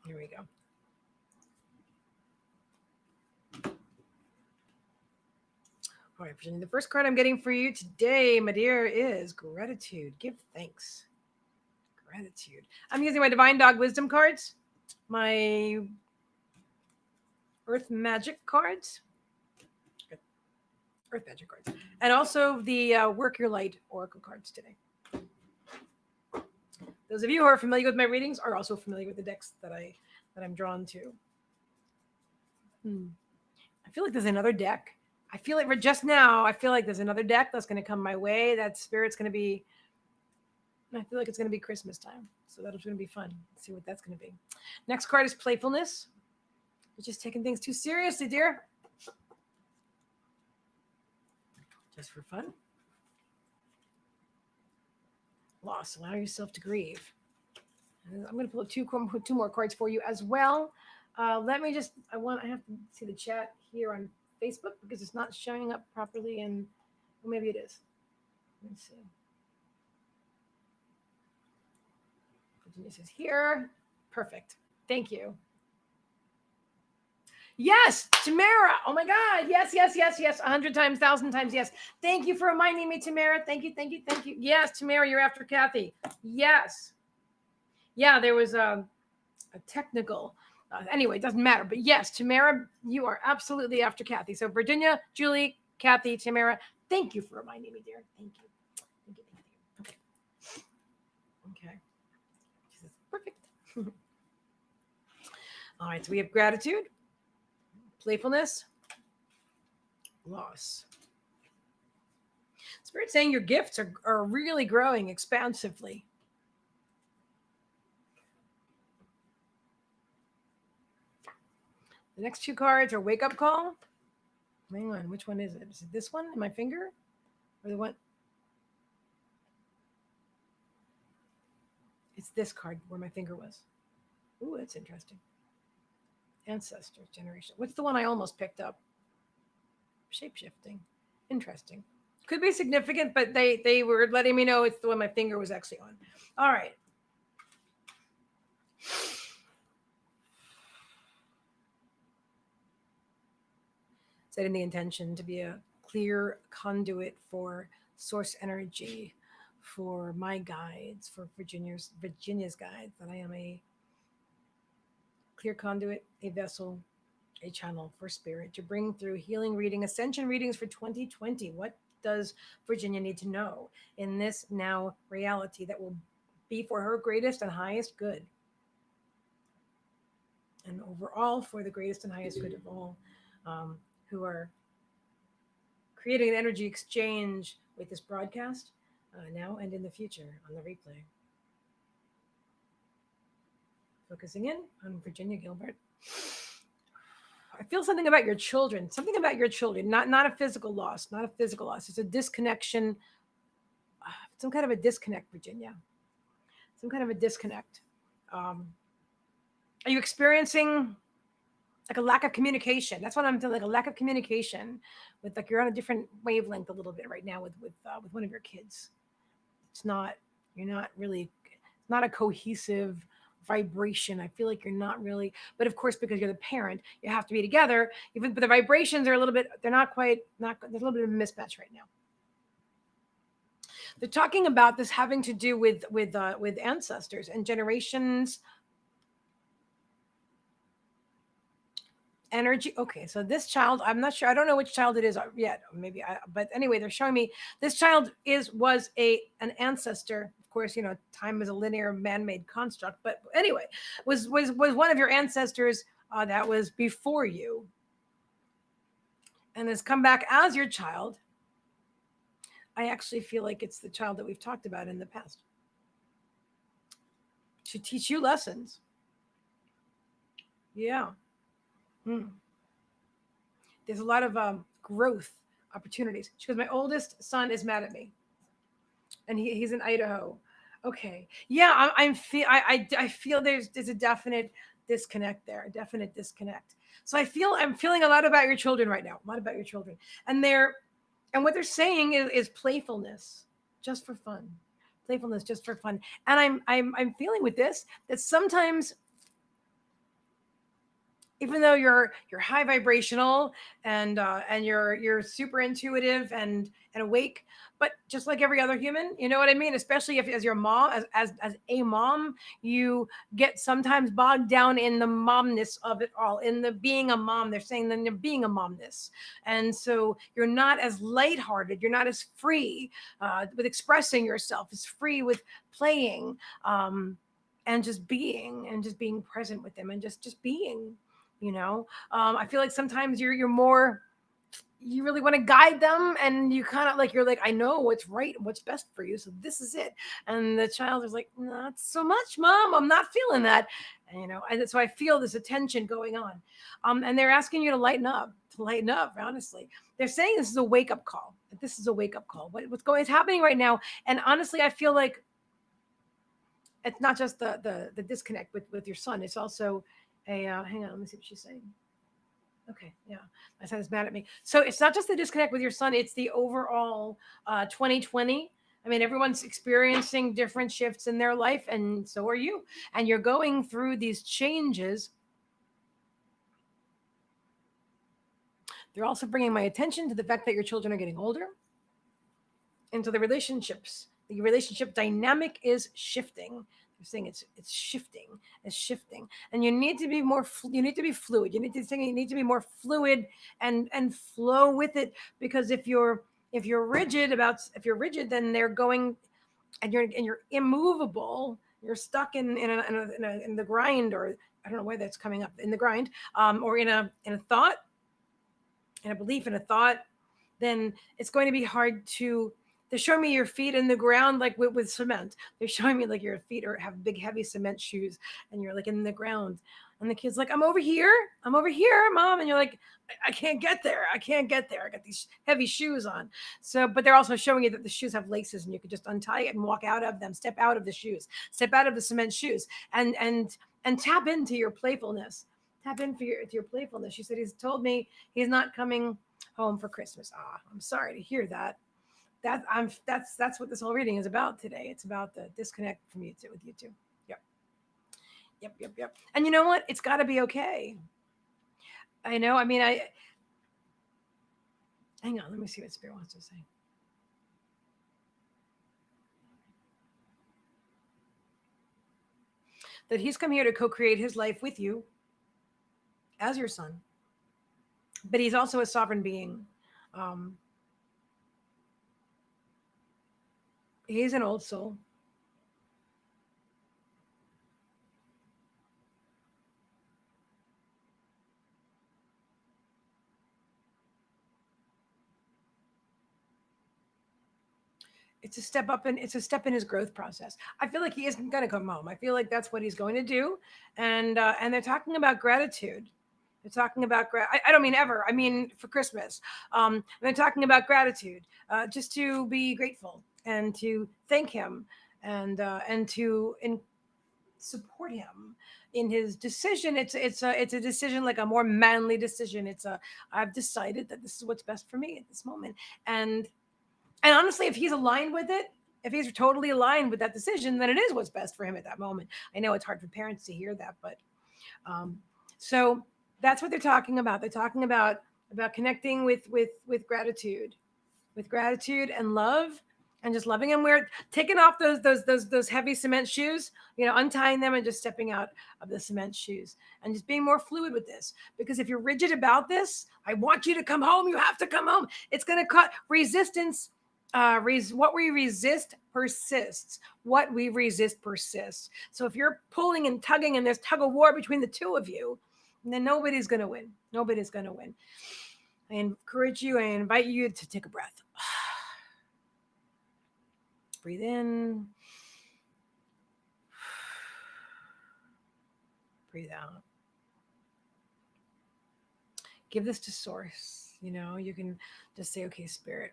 Here we go. All right, Virginia, the first card I'm getting for you today, my dear, is gratitude. Give thanks. Gratitude. I'm using my Divine Dog Wisdom cards, my Earth Magic cards, and also the Work Your Light Oracle cards today. Those of you who are familiar with my readings are also familiar with the decks that I'm drawn to. I feel like there's another deck. I feel like there's another deck that's going to come my way. That Spirit's going to be, I feel like it's going to be Christmas time. So that's going to be fun. Let's see what that's going to be. Next card is Playfulness. You're just taking things too seriously, dear. Just for fun. Loss. Allow yourself to grieve. I'm going to pull two more cards for you as well. Let me just, I have to see the chat here on Facebook because it's not showing up properly. And well, maybe it is. Let's see. Virginia says here. Perfect. Thank you. Yes, Tamara. Oh my God. Yes, yes, yes, yes. 100 times, 1,000 times. Yes. Thank you for reminding me, Tamara. Thank you, thank you, thank you. Yes, Tamara, you're after Kathy. Yes. Yeah, there was a technical. Anyway, it doesn't matter. But yes, Tamara, you are absolutely after Kathy. So Virginia, Julie, Kathy, Tamara, thank you for reminding me, dear. Thank you. Thank you, thank you. Okay. Okay. Perfect. All right, so we have gratitude, playfulness, loss. Spirit saying your gifts are really growing expansively. The next two cards are wake up call. Hang on, which one is it? Is it this one in my finger? Or the one? It's this card where my finger was. Ooh, that's interesting. Ancestors, generation. What's the one I almost picked up? Shape-shifting. Interesting. Could be significant, but they were letting me know it's the one my finger was actually on. All right. Setting the intention to be a clear conduit for source energy, for my guides, for Virginia's guides, that I am a clear conduit, a vessel, a channel for spirit to bring through healing reading, ascension readings for 2020. What does Virginia need to know in this now reality that will be for her greatest and highest good? And overall, for the greatest and highest good of all who are creating an energy exchange with this broadcast now and in the future on the replay. Focusing in on Virginia Gilbert. I feel something about your children, not a physical loss, not a physical loss. It's a disconnection, some kind of a disconnect, Virginia. Some kind of a disconnect. Are you experiencing like a lack of communication? That's what I'm feeling, like a lack of communication with, like, you're on a different wavelength a little bit right now with one of your kids. You're not really, it's not a cohesive vibration. I feel like you're not really, but of course, because you're the parent, you have to be together. But the vibrations are a little bit, they're not quite, there's a little bit of a mismatch right now. They're talking about this having to do with ancestors and generations energy. Okay, so this child, I'm not sure, I don't know which child it is yet, maybe but anyway, they're showing me this child was an ancestor. Of course, time is a linear man-made construct, but anyway, was one of your ancestors that was before you and has come back as your child. I actually feel like it's the child that we've talked about in the past to teach you lessons. Yeah. There's a lot of growth opportunities. Because my oldest son is mad at me, and he's in Idaho. Okay, yeah, I feel there's a definite disconnect there, a definite disconnect. So I'm feeling a lot about your children right now, a lot about your children, and what they're saying is playfulness, just for fun, playfulness, just for fun. And I'm feeling with this that sometimes, even though you're high vibrational and you're super intuitive and awake, but just like every other human, you know what I mean? Especially if as your mom, as a mom, you get sometimes bogged down in the momness of it all, in the being a mom. They're saying that you're being a momness, and so you're not as lighthearted, you're not as free with expressing yourself, as free with playing, and just being present with them, and just being. I feel like sometimes you're more, you really want to guide them, and you kind of like, you're like, I know what's right and what's best for you, so this is it. And the child is like, not so much, mom, I'm not feeling that. And so I feel this attention going on, and they're asking you to lighten up. Honestly, they're saying this is a wake-up call. What's happening right now. And honestly, I feel like it's not just the disconnect with your son. It's also a hang on, let me see what she's saying. Okay, yeah, my son is mad at me. So it's not just the disconnect with your son; it's the overall 2020. I mean, everyone's experiencing different shifts in their life, and so are you. And you're going through these changes. They're also bringing my attention to the fact that your children are getting older, and so the relationships, the relationship dynamic is shifting. They're saying it's shifting, and you need to be more. You need to be fluid. You need to be more fluid and flow with it, because if you're rigid, then they're going, and you're immovable. You're stuck in the grind, or I don't know why that's coming up, in the grind, or in a thought, in a belief, in a thought. Then it's going to be hard to. They're showing me your feet in the ground, like with cement. They're showing me like your feet have big, heavy cement shoes, and you're like in the ground. And the kid's like, I'm over here, mom. And you're like, I can't get there. I can't get there. I got these heavy shoes on. So, but they're also showing you that the shoes have laces, and you could just untie it and walk out of them, step out of the shoes, step out of the cement shoes, and tap into your playfulness. Tap into your playfulness. She said he's told me he's not coming home for Christmas. Ah, I'm sorry to hear that. That's what this whole reading is about today. It's about the disconnect from you two with you two. Yep. Yep. And you know what? It's got to be okay. I know. I mean, I hang on. Let me see what Spirit wants to say. That he's come here to co-create his life with you as your son, but he's also a sovereign being. Um, he's an old soul. It's a step in his growth process. I feel like he isn't going to come home. I feel like that's what he's going to do. And they're talking about gratitude. They're talking about I don't mean ever. I mean for Christmas. They're talking about gratitude, just to be grateful and to thank him, and to support him in his decision. It's a decision, like a more manly decision. I've decided that this is what's best for me at this moment. And honestly, if he's aligned with it, if he's totally aligned with that decision, then it is what's best for him at that moment. I know it's hard for parents to hear that, but um, so that's what they're talking about. They're talking about connecting with gratitude, and love, and just loving him. We're taking off those heavy cement shoes, untying them and just stepping out of the cement shoes, and just being more fluid with this. Because if you're rigid about this, I want you to come home. You have to come home. It's going to cut resistance. What we resist persists. What we resist persists. So if you're pulling and tugging, and there's tug of war between the two of you, then nobody's going to win. Nobody's going to win. I encourage you, I invite you to take a breath. Breathe in. Breathe out. Give this to Source. You can just say, okay, Spirit,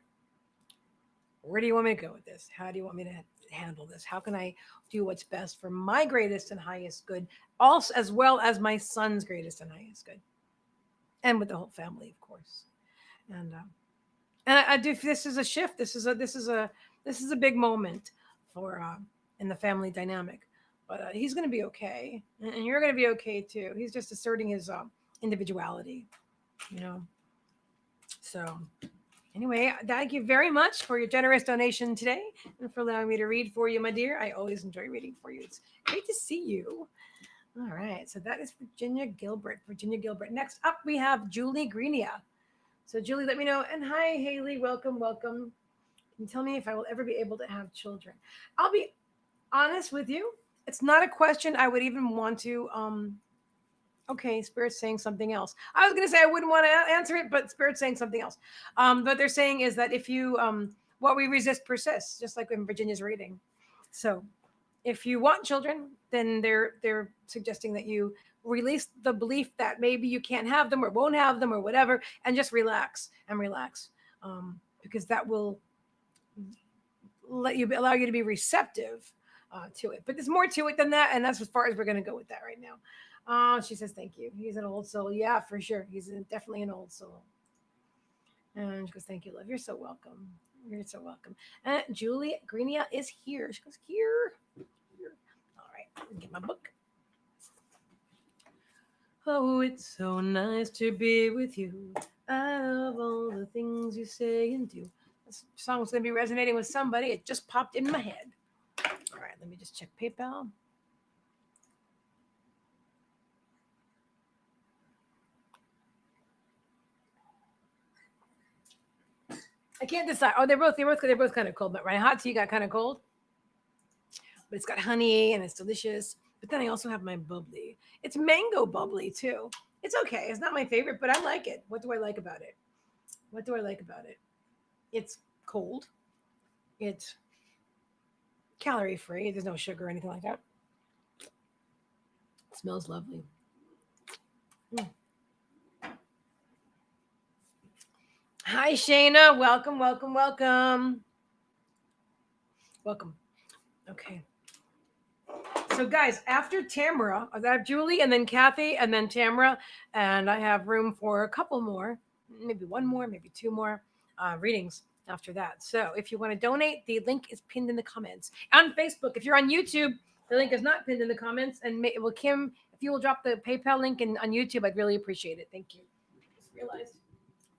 where do you want me to go with this? How do you want me to handle this? How can I do what's best for my greatest and highest good, also as well as my son's greatest and highest good, and with the whole family, of course. And I do. This is a shift. This is a big moment for in the family dynamic. But he's going to be okay, and you're going to be okay too. He's just asserting his individuality, you know. So anyway, thank you very much for your generous donation today, and for allowing me to read for you, my dear. I always enjoy reading for you. It's great to see you. All right, so that is Virginia Gilbert. Virginia Gilbert. Next up, we have Julie Greenia. So Julie, let me know. And hi, Haley. Welcome, welcome. Can you tell me if I will ever be able to have children? I'll be honest with you. It's not a question I would even want to. Okay, Spirit's saying something else. I was going to say I wouldn't want to answer it, but Spirit's saying something else. What they're saying is that if you, what we resist persists, just like in Virginia's reading. So if you want children, then they're suggesting that you release the belief that maybe you can't have them or won't have them or whatever, and just relax, because that will allow you to be receptive to it. But there's more to it than that, and that's as far as we're going to go with that right now. She says, thank you. He's an old soul. Yeah, for sure. Definitely an old soul. And she goes, thank you, love. You're so welcome. You're so welcome. And Julie Greenia is here. She goes, here. Here. All right, let me get my book. Oh, it's so nice to be with you. I love all the things you say and do. This song's going to be resonating with somebody. It just popped in my head. All right, let me just check PayPal. I can't decide. Oh, they're both kind of cold. But my hot tea got kind of cold, but it's got honey and it's delicious. But then I also have my bubbly. It's mango bubbly too. It's okay. It's not my favorite, but I like it. What do I like about it? What do I like about it? It's cold. It's calorie free. There's no sugar or anything like that. It smells lovely. Mm. Hi, Shayna. Welcome, welcome, welcome. Welcome. Okay. So, guys, after Tamara, I have Julie and then Kathy and then Tamara, and I have room for a couple more, maybe one more, maybe two more readings after that. So, if you want to donate, the link is pinned in the comments. On Facebook, if you're on YouTube, the link is not pinned in the comments. And Kim, if you will drop the PayPal link on YouTube, I'd really appreciate it. Thank you. Just realized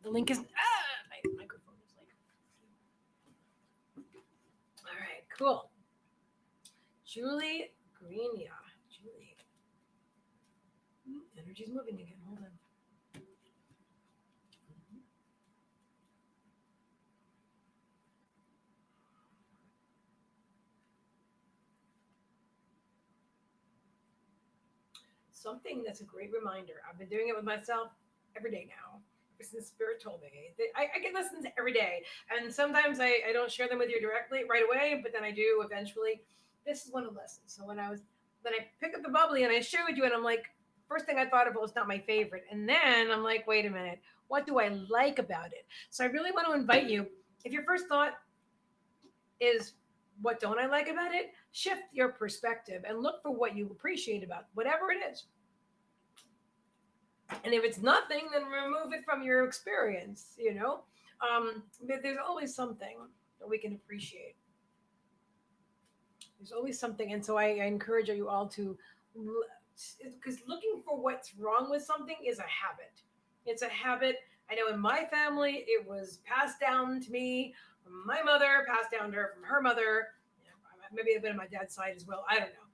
the link is my microphone is like. All right, cool. Julie Greenia. Julie. Energy's moving again. Hold on. Something that's a great reminder. I've been doing it with myself every day now. Ever since Spirit told me. I get lessons every day. And sometimes I don't share them with you directly right away, but then I do eventually. This is one of the lessons. So when I pick up the bubbly and I share with you, and I'm like, first thing I thought of was not my favorite. And then I'm like, wait a minute, what do I like about it? So I really want to invite you, if your first thought is, what don't I like about it? Shift your perspective and look for what you appreciate about whatever it is. And if it's nothing, then remove it from your experience, But there's always something that we can appreciate. There's always something. And so I encourage you all to, because looking for what's wrong with something is a habit. It's a habit. I know in my family, it was passed down to me from my mother, passed down to her from her mother. Maybe a bit on my dad's side as well. I don't know.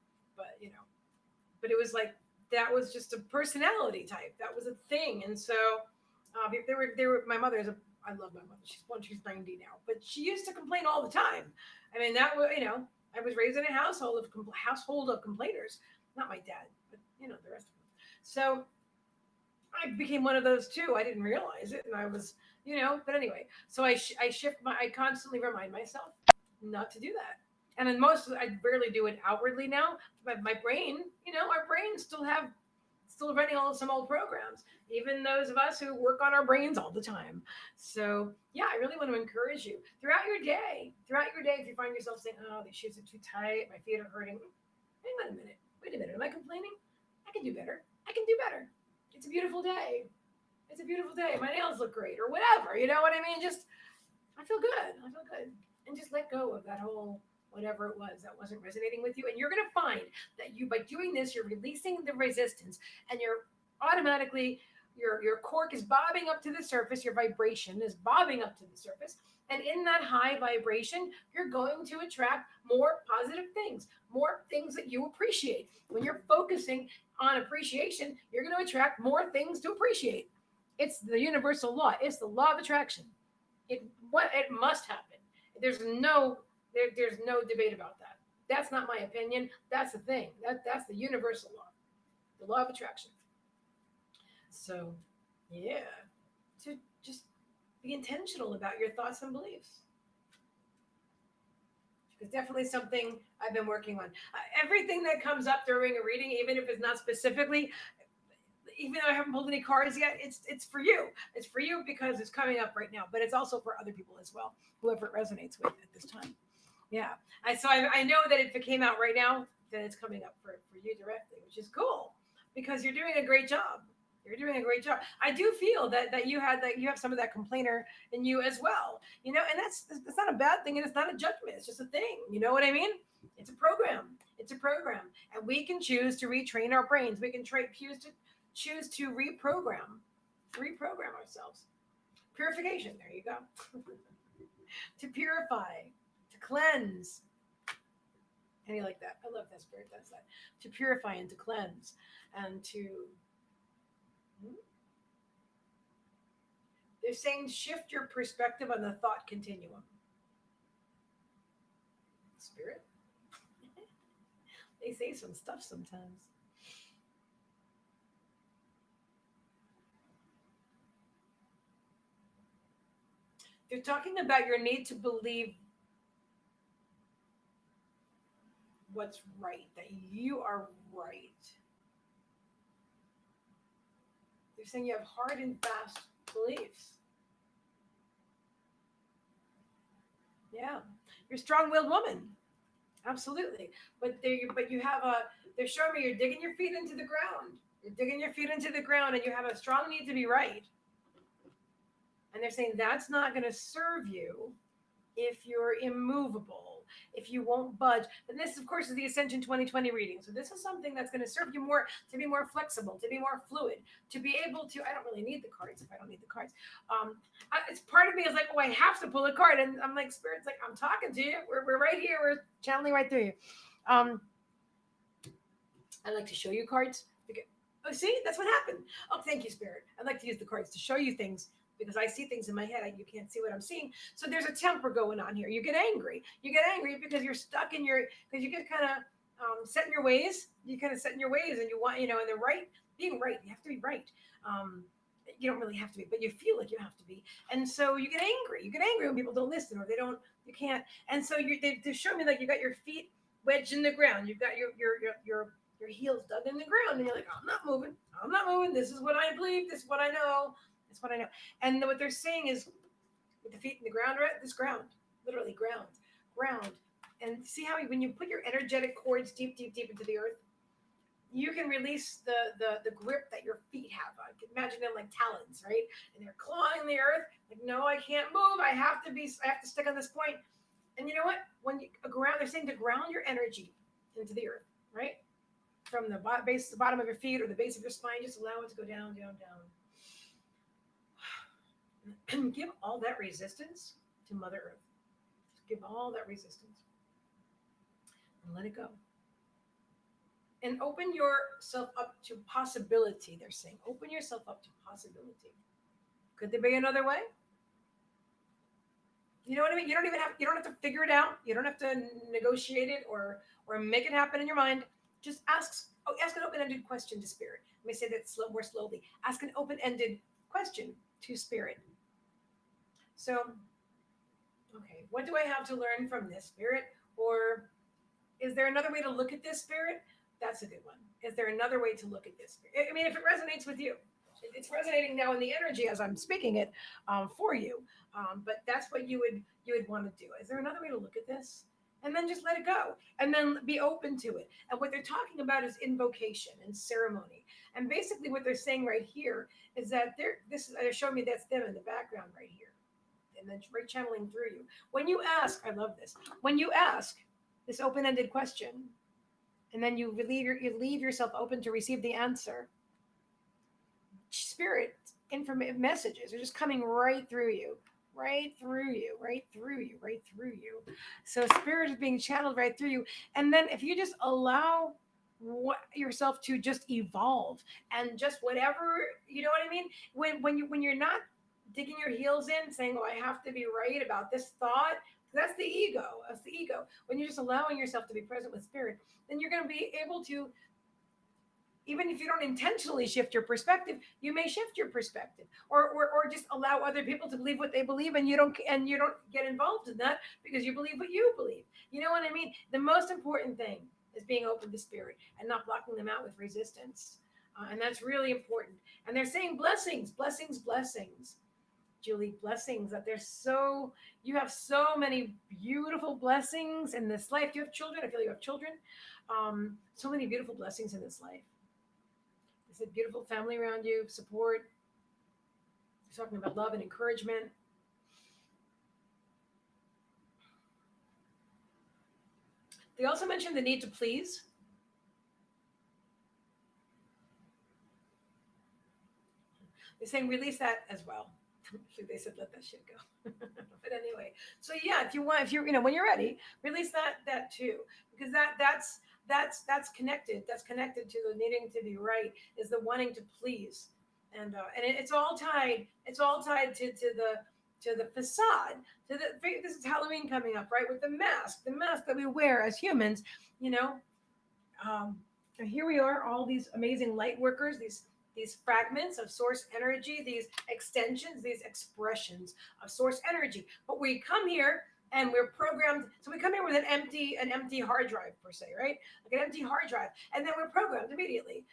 But it was like, that was just a personality type. That was a thing. And so my mother is I love my mother. She's 90 now, but she used to complain all the time. I mean, that was, I was raised in a household of complainers, not my dad, but the rest of them. So I became one of those too. I didn't realize it. And I was, but anyway, so I constantly remind myself not to do that. And then I barely do it outwardly now. But my brain, our brains still running some old programs, even those of us who work on our brains all the time. So yeah, I really want to encourage you throughout your day, if you find yourself saying, oh, these shoes are too tight, my feet are hurting. Wait a minute. Am I complaining? I can do better. It's a beautiful day. My nails look great or whatever. You know what I mean? Just, I feel good. And just let go of that whole whatever it was that wasn't resonating with you. And you're going to find that by doing this, you're releasing the resistance, and you're automatically, your cork is bobbing up to the surface. Your vibration is bobbing up to the surface. And in that high vibration, you're going to attract more positive things, more things that you appreciate. When you're focusing on appreciation, you're going to attract more things to appreciate. It's the universal law. It's the law of attraction. It must happen. There's no debate about that. That's not my opinion. That's the thing. That's the universal law, the law of attraction. So, yeah, to just be intentional about your thoughts and beliefs. It's definitely something I've been working on. Everything that comes up during a reading, even if it's not specifically, even though I haven't pulled any cards yet, it's for you. It's for you because it's coming up right now, but it's also for other people as well, whoever it resonates with at this time. Yeah. I know that if it came out right now, then it's coming up for you directly, which is cool because you're doing a great job. You're doing a great job. I do feel that you have some of that complainer in you as well. And that's not a bad thing and it's not a judgment. It's just a thing. You know what I mean? It's a program. It's a program. And we can choose to retrain our brains. We can choose to reprogram ourselves. Purification. There you go. To purify, to cleanse. Any like that? I love that spirit does that. To purify and to cleanse and to. They're saying shift your perspective on the thought continuum. Spirit. They say some stuff sometimes. They're talking about your need to believe what's right, that you are right. They're saying you have hard and fast beliefs. Yeah. You're a strong-willed woman. Absolutely. But you have a they're showing me you're digging your feet into the ground. You're digging your feet into the ground and you have a strong need to be right. And they're saying that's not going to serve you if you're immovable, if you won't budge. And this, of course, is the Ascension 2020 reading. So this is something that's going to serve you more to be more flexible, to be more fluid, to be able to. I don't really need the cards if I don't need the cards. It's part of me is like, oh, I have to pull a card, and I'm like, Spirit's like, I'm talking to you. We're right here. We're channeling right through you. I like to show you cards. Oh, see, that's what happened. Oh, thank you, Spirit. I like to use the cards to show you things because I see things in my head. You can't see what I'm seeing. So there's a temper going on here. You get angry. You get angry because you're stuck in because you get kind of set in your ways. You kind of set in your ways and you want, and they're right. Being right, you have to be right. You don't really have to be, but you feel like you have to be. And so you get angry. You get angry when people don't listen or you can't. And so they show me like you got your feet wedged in the ground. You've got your heels dug in the ground and you're like, I'm not moving. This is what I believe. This is what I know. That's what I know. And what they're saying is with the feet in the ground, right? This ground, literally ground. And see how when you put your energetic cords deep into the earth, you can release the grip that your feet have. I can imagine them like talons, right? And they're clawing the earth. Like, no, I can't move. I have to stick on this point. And you know what? When you ground, they're saying to ground your energy into the earth, right? From the base, the bottom of your feet or the base of your spine, just allow it to go down. And give all that resistance to Mother Earth. Just give all that resistance and let it go. And open yourself up to possibility. They're saying, open yourself up to possibility. Could there be another way? You know what I mean? You don't have to figure it out. You don't have to negotiate it or make it happen in your mind. Just ask an open-ended question to Spirit. Let me say that more slowly. Ask an open-ended question to Spirit. So, okay, what do I have to learn from this, Spirit? Or is there another way to look at this, Spirit? That's a good one. Is there another way to look at this? I mean, if it resonates with you, it's resonating now in the energy as I'm speaking it for you. But that's what you would want to do. Is there another way to look at this? And then just let it go, and then be open to it. And what they're talking about is invocation and ceremony. And basically, what they're saying right here is that they're showing me that's them in the background right here, and then right channeling through you. When you ask, I love this. When you ask this open-ended question, and then you leave yourself open to receive the answer. Spirit messages are just coming right through you. So Spirit is being channeled right through you. And then if you just allow yourself to just evolve and just whatever, you know what I mean? When you're not digging your heels in saying, oh, I have to be right about this thought, that's the ego. When you're just allowing yourself to be present with Spirit, then you're going to be able to, even if you don't intentionally shift your perspective, you may shift your perspective, or just allow other people to believe what they believe, and you don't get involved in that because you believe what you believe. You know what I mean? The most important thing is being open to Spirit and not blocking them out with resistance, and that's really important. And they're saying blessings. Julie, blessings. That there's so you have so many beautiful blessings in this life. Do you have children? I feel you have children. So many beautiful blessings in this life. There's a beautiful family around you, support. You're talking about love and encouragement. They also mentioned the need to please. They're saying release that as well. They said let that shit go. But anyway, so yeah, if you want, if you're, when you're ready, release that too, because that's connected. That's connected to the needing to be right, is the wanting to please, and it's all tied. It's all tied to the facade. To the this is Halloween coming up, right? With the mask that we wear as humans, you know. Um, and here we are, all these amazing light workers, these fragments of source energy, these extensions, these expressions of source energy. But we come here and we're programmed. So we come here with an empty hard drive per se, right? Like an empty hard drive, and then we're programmed immediately,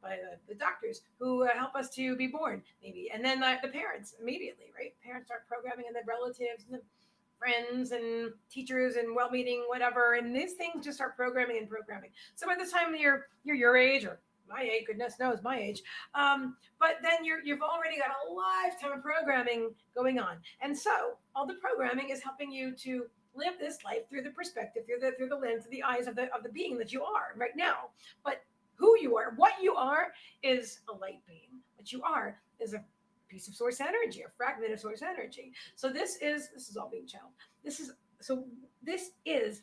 by the doctors who help us to be born, maybe, and then the parents immediately, right? Parents start programming, and the relatives and the friends and teachers and well-meaning whatever, and these things just start programming and programming. So by the time you're your age, or my age, goodness knows my age, but then you've already got a lifetime of programming going on, and so all the programming is helping you to live this life through the perspective, through the lens, through the eyes of the being that you are right now. But who you are, what you are, is a light being. What you are is a piece of source energy, a fragment of source energy. So this is all being channeled. This is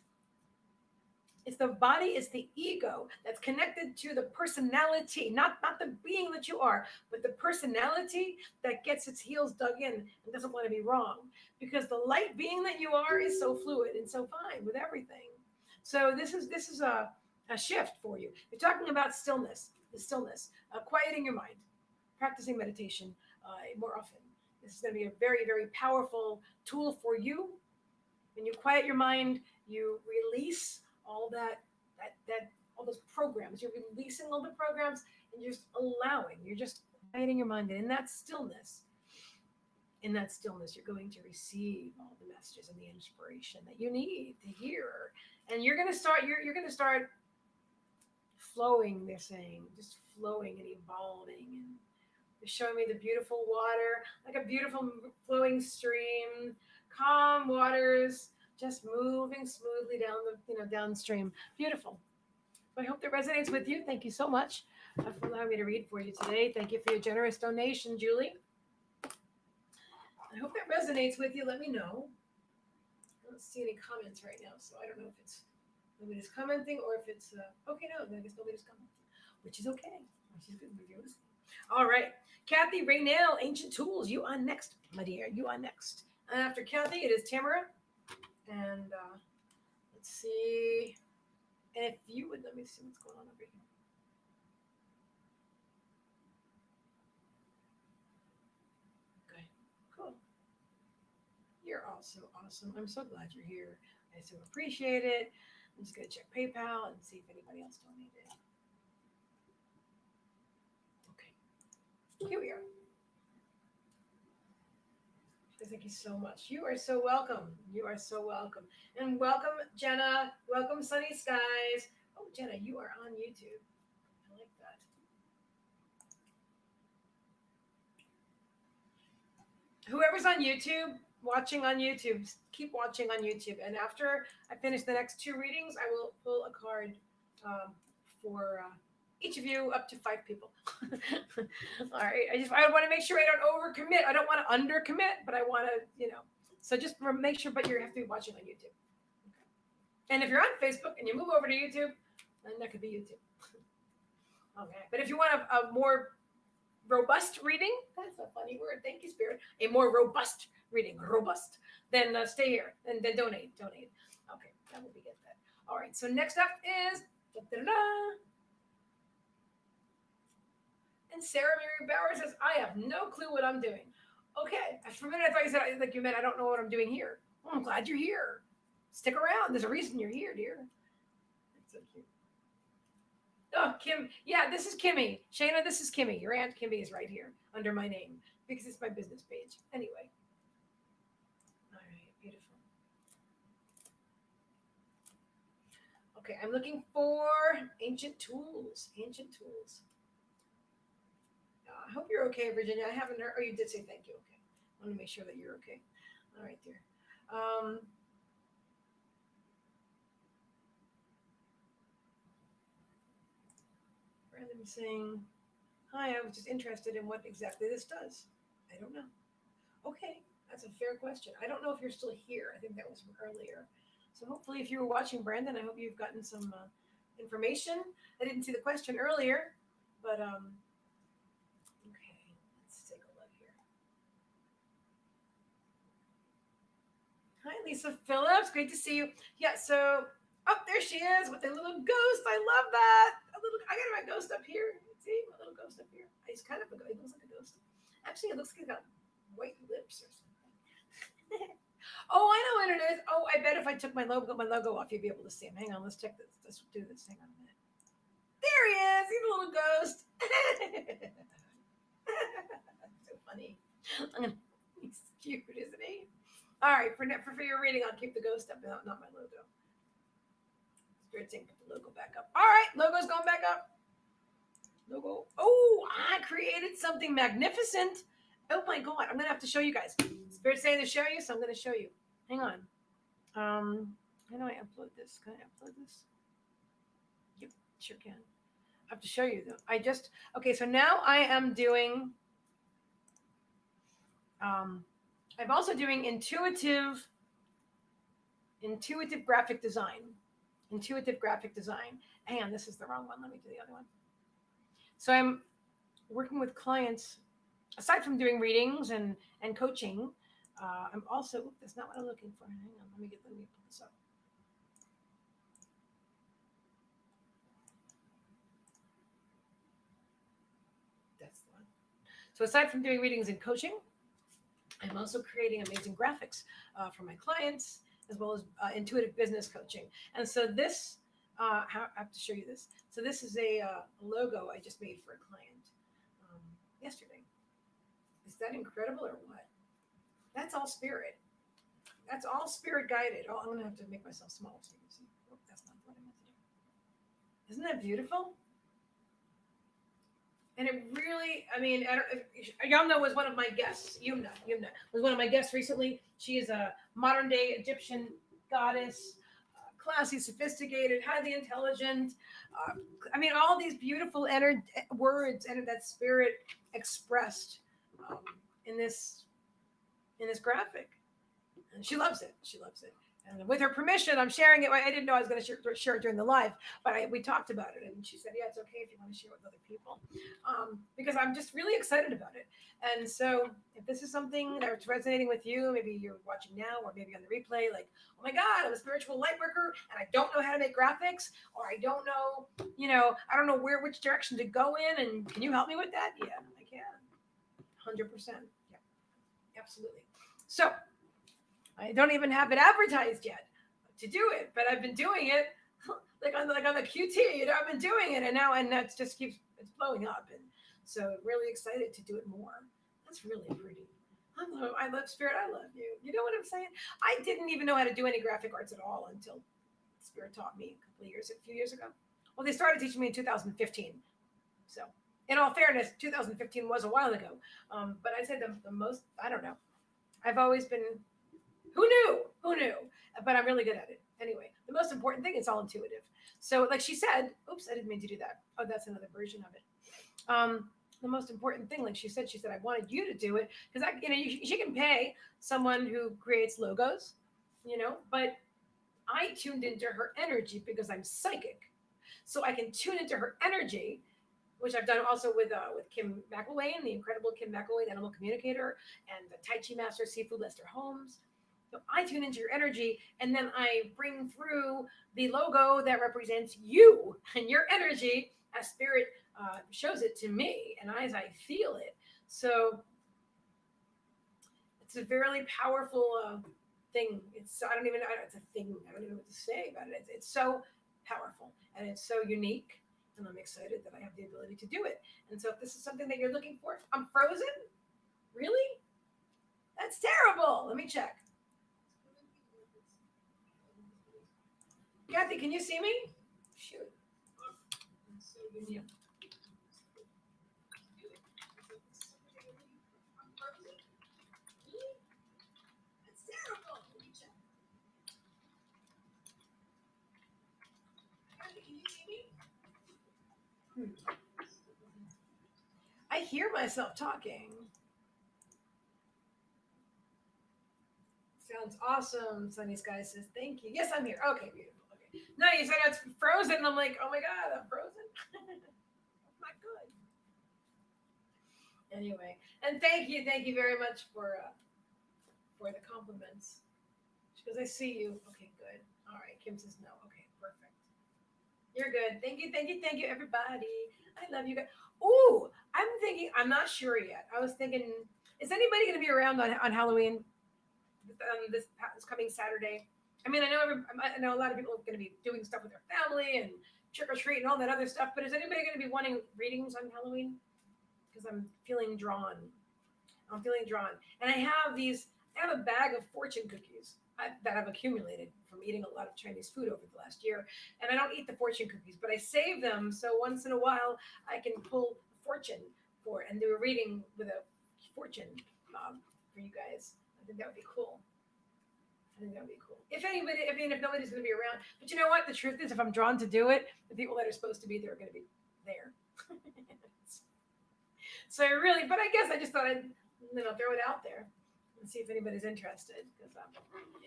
it's the body, it's the ego that's connected to the personality, not the being that you are, but the personality that gets its heels dug in and doesn't want to be wrong. Because the light being that you are is so fluid and so fine with everything. So this is a shift for you. You're talking about stillness, the stillness, quieting your mind, practicing meditation more often. This is going to be a very, very powerful tool for you. When you quiet your mind, you release all that all those programs. You're releasing all the programs, and you're just allowing. You're just quieting your mind, and in that stillness, you're going to receive all the messages and the inspiration that you need to hear. And you're going to start. You're going to start flowing. They're saying just flowing and evolving, and they're showing me the beautiful water, like a beautiful flowing stream, calm waters, just moving smoothly down downstream. Beautiful. So I hope that resonates with you. Thank you so much for allowing me to read for you today. Thank you for your generous donation, Julie. I hope that resonates with you. Let me know. I don't see any comments right now, so I don't know if it's nobody's commenting or if it's okay. No, I guess nobody's commenting, which is okay. Which is good. All right, Kathy Raynell, Ancient Tools. You on next, my dear. You on next. And after Kathy, it is Tamara. And let's see. And if you would let me see what's going on over here. Okay, cool. You're also awesome. I'm so glad you're here. I so appreciate it. I'm just going to check PayPal and see if anybody else donated. Okay, here we are. Thank you so much. You are so welcome. You are so welcome. And welcome, Jenna. Welcome, Sunny Skies. Oh, Jenna, you are on YouTube. I like that. Whoever's on YouTube, watching on YouTube, keep watching on YouTube. And after I finish the next two readings, I will pull a card for each of you, up to 5 people. All right. I want to make sure I don't overcommit. I don't want to undercommit, but I want to, so just make sure, but you have to be watching on YouTube. Okay. And if you're on Facebook and you move over to YouTube, then that could be YouTube. Okay. But if you want a more robust reading, that's a funny word. Thank you, Spirit. A more robust reading, robust, then stay here and then donate. Okay. That will be good then. All right. So next up is and Sarah Mary Bauer says, I have no clue what I'm doing. Okay. For a minute, I thought you said, like you meant, I don't know what I'm doing here. Well, I'm glad you're here. Stick around. There's a reason you're here, dear. That's so cute. Oh, Kim. Yeah, this is Kimmy. Shayna, this is Kimmy. Your Aunt Kimmy is right here. under my name because it's my business page. Anyway. All right, beautiful. Okay, I'm looking for ancient tools. Ancient tools. I hope you're okay, Virginia. I haven't heard. Oh, you did say thank you. Okay. I want to make sure that you're okay. All right, dear. Brandon saying, hi, I was just interested in what exactly this does. I don't know. Okay, that's a fair question. I don't know if you're still here. I think that was from earlier. So hopefully, if you were watching Brandon, I hope you've gotten some information. I didn't see the question earlier, but okay, let's take a look here. Hi, Lisa Phillips. Great to see you. Yeah, so there she is with a little ghost. I love that. I got my ghost up here. See my little ghost up here. He's kind of it looks like a ghost. Actually, it looks like he's got white lips or something. Oh, I know what it is. Oh, I bet if I took my logo off, you'd be able to see him. Hang on, let's check this. Let's do this. Hang on a minute. There he is. He's a little ghost. So funny. He's cute, isn't he? All right, for your reading, I'll keep the ghost up, not my logo. Spirit saying put the logo back up. All right, logo's going back up. Logo. Oh, I created something magnificent. Oh my God, I'm gonna have to show you guys. Spirit saying to show you, so I'm gonna show you. Hang on. How do I upload this? Can I upload this? Yep, sure can. I have to show you though. Okay, so now I am doing. I'm also doing intuitive graphic design. Intuitive graphic design. Hang on, this is the wrong one. Let me do the other one. So I'm working with clients, aside from doing readings and coaching, I'm also, that's not what I'm looking for. Hang on, let me pull this up. That's the one. So aside from doing readings and coaching, I'm also creating amazing graphics for my clients, as well as intuitive business coaching. And so this, I have to show you this. So this is a logo I just made for a client yesterday. Is that incredible or what? That's all spirit. That's all spirit guided. Oh, I'm going to have to make myself small so you can see. Oh, that's not what I meant to do. Isn't that beautiful? And it really, I mean, Yumna was one of my guests. Yumna was one of my guests recently. She is a modern day Egyptian goddess, classy, sophisticated, highly intelligent. I mean, all these beautiful words and that spirit expressed in this graphic. And she loves it. She loves it. And with her permission, I'm sharing it. I didn't know I was going to share it during the live, but we talked about it. And she said, yeah, it's okay if you want to share it with other people. Because I'm just really excited about it. And so if this is something that's resonating with you, maybe you're watching now or maybe on the replay, like, oh my God, I'm a spiritual light worker and I don't know how to make graphics, or I don't know, I don't know which direction to go in. And can you help me with that? Yeah, I can. 100%. Yeah, absolutely. So I don't even have it advertised yet to do it, but I've been doing it like on the QT. I've been doing it, and that just keeps blowing up, and so really excited to do it more. That's really pretty. I love Spirit. I love you. You know what I'm saying? I didn't even know how to do any graphic arts at all until Spirit taught me a few years ago. Well, they started teaching me in 2015. So, in all fairness, 2015 was a while ago. But I said the most. I don't know. I've always been. Who knew? But I'm really good at it. Anyway, the most important thing is all intuitive. So like she said, oops, I didn't mean to do that. Oh, that's another version of it. The most important thing, like she said, I wanted you to do it because she can pay someone who creates logos, but I tuned into her energy because I'm psychic. So I can tune into her energy, which I've done also with Kim McElwain, the incredible Kim McElwain, the animal communicator, and the Tai Chi master, Seafood Lester Holmes. So I tune into your energy, and then I bring through the logo that represents you and your energy as Spirit shows it to me, and as I feel it. So it's a very powerful thing. It's a thing. I don't even know what to say about it. It's so powerful, and it's so unique, And I'm excited that I have the ability to do it. And so if this is something that you're looking for, I'm frozen? Really? That's terrible. Let me check. Kathy, can you see me? Shoot. Yeah. That's terrible. Let me check. Kathy, can you see me? I hear myself talking. Sounds awesome. Sunny Sky says, thank you. Yes, I'm here. Okay, beautiful. Okay. No, you said it's frozen. And I'm like, oh my God, I'm frozen. Not good. Anyway, and thank you very much for the compliments. Because I see you. Okay, good. All right. Kim says no. Okay, perfect. You're good. Thank you, everybody. I love you guys. Ooh, I'm thinking. I'm not sure yet. I was thinking, is anybody going to be around on Halloween? This coming Saturday. I mean, I know a lot of people are going to be doing stuff with their family and trick or treat and all that other stuff. But is anybody going to be wanting readings on Halloween? Because I'm feeling drawn. And I have a bag of fortune cookies that I've accumulated from eating a lot of Chinese food over the last year. And I don't eat the fortune cookies, but I save them so once in a while I can pull fortune for it and do a reading with a fortune for you guys. I think that would be cool. If nobody's going to be around. But you know what? The truth is, if I'm drawn to do it, the people that are supposed to be there are going to be there. So but I guess I just thought I'd throw it out there and see if anybody's interested. Because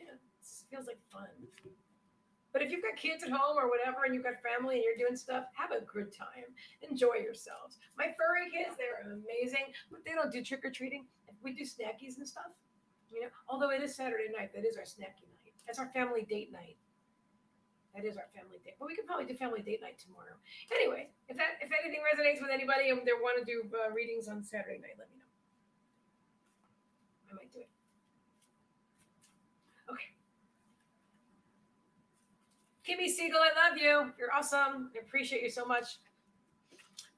it feels like fun. But if you've got kids at home or whatever, and you've got family and you're doing stuff, have a good time. Enjoy yourselves. My furry kids, they're amazing, but they don't do trick or treating. We do snackies and stuff. Although it is Saturday night, that is our snacky night. That's our family date night. That is our family date. But we could probably do family date night tomorrow. Anyway, if anything resonates with anybody and they want to do readings on Saturday night, let me know. I might do it. Okay. Kimmy Siegel, I love you. You're awesome. I appreciate you so much.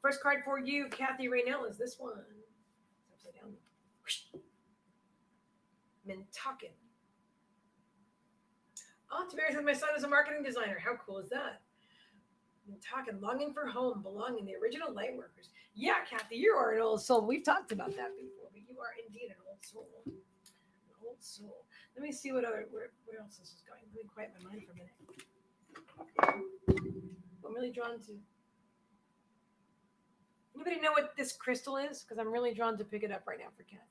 First card for you, Kathy Raynell, is this one. It's upside down. Mintaken. Oh, Tamara says my son is a marketing designer. How cool is that? Mintaken, longing for home, belonging, the original light workers. Yeah, Kathy, you are an old soul. We've talked about that before, but you are indeed an old soul. An old soul. Let me see where else this is going. Let me quiet my mind for a minute. I'm really drawn to. Anybody know what this crystal is? Because I'm really drawn to pick it up right now for Kathy.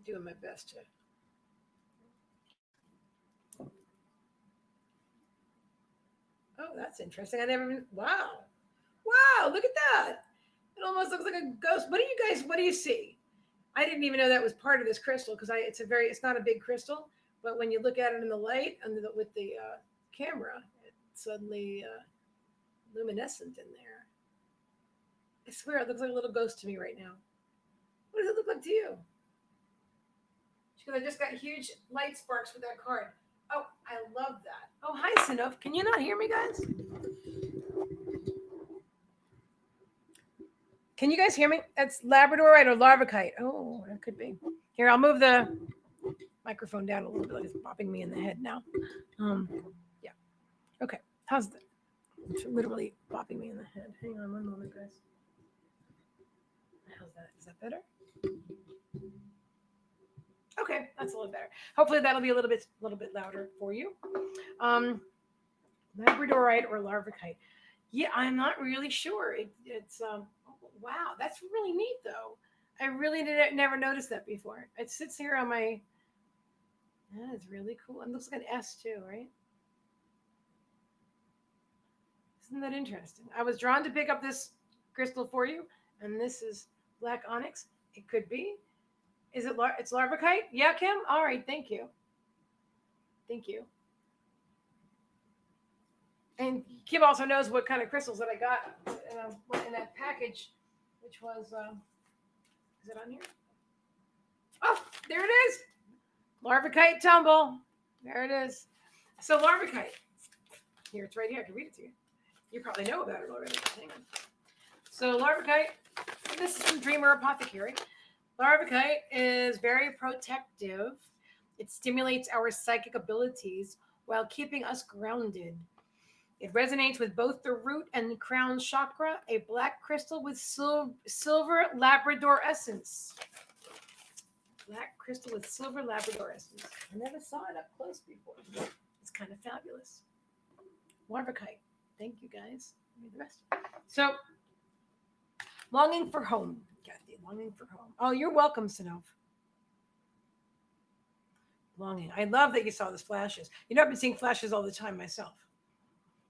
Doing my best to. Oh, that's interesting. Wow. Look at that. It almost looks like a ghost. What do you see? I didn't even know that was part of this crystal because it's not a big crystal, but when you look at it in the light with the camera, it's suddenly luminescent in there. I swear it looks like a little ghost to me right now. What does it look like to you? Because I just got huge light sparks with that card. Oh, I love that. Oh, hi, Sinov. Can you not hear me, guys? Can you guys hear me? That's Labradorite or Larvacite. Oh, that could be. Here, I'll move the microphone down a little bit. It's popping me in the head now. Yeah. Okay. How's that? It's literally popping me in the head. Hang on one moment, guys. How's that? Is that better? Okay, that's a little better. Hopefully that'll be a little bit louder for you. Labradorite or Larvacite. Yeah, I'm not really sure. It's wow, that's really neat though. I really never noticed that before. It sits here on my. That is really cool. It looks like an S too, right? Isn't that interesting? I was drawn to pick up this crystal for you, and this is black onyx. It could be. Is it? It's Larvacite? Yeah, Kim. All right. Thank you. Thank you. And Kim also knows what kind of crystals that I got in that package, which was. Is it on here? Oh, there it is. Larvicite tumble. There it is. So larvicite. Here, it's right here. I can read it to you. You probably know about it already. Hang on. So larvicite. This is from Dreamer Apothecary. Larvicite is very protective. It stimulates our psychic abilities while keeping us grounded. It resonates with both the root and crown chakra, a black crystal with silver Labrador essence. Black crystal with silver Labrador essence. I never saw it up close before. It's kind of fabulous. Larvicite. Thank you guys. Read the rest. So, longing for home. Kathy, longing for home. Oh, you're welcome, Sinov. Longing. I love that you saw those flashes. You know, I've been seeing flashes all the time myself.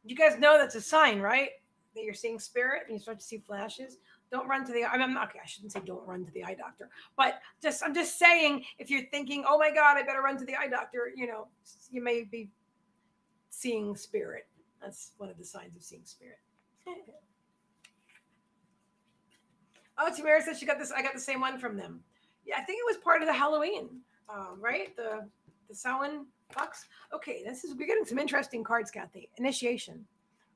You guys know that's a sign, right? That you're seeing spirit and you start to see flashes. Don't run to the. I'm not. Okay, I shouldn't say don't run to the eye doctor, but I'm just saying if you're thinking, oh my God, I better run to the eye doctor. You know, you may be seeing spirit. That's one of the signs of seeing spirit. Oh, Tamara says she got this. I got the same one from them. Yeah, I think it was part of the Halloween, right? The Samhain box. Okay, we're getting some interesting cards, Kathy. Initiation,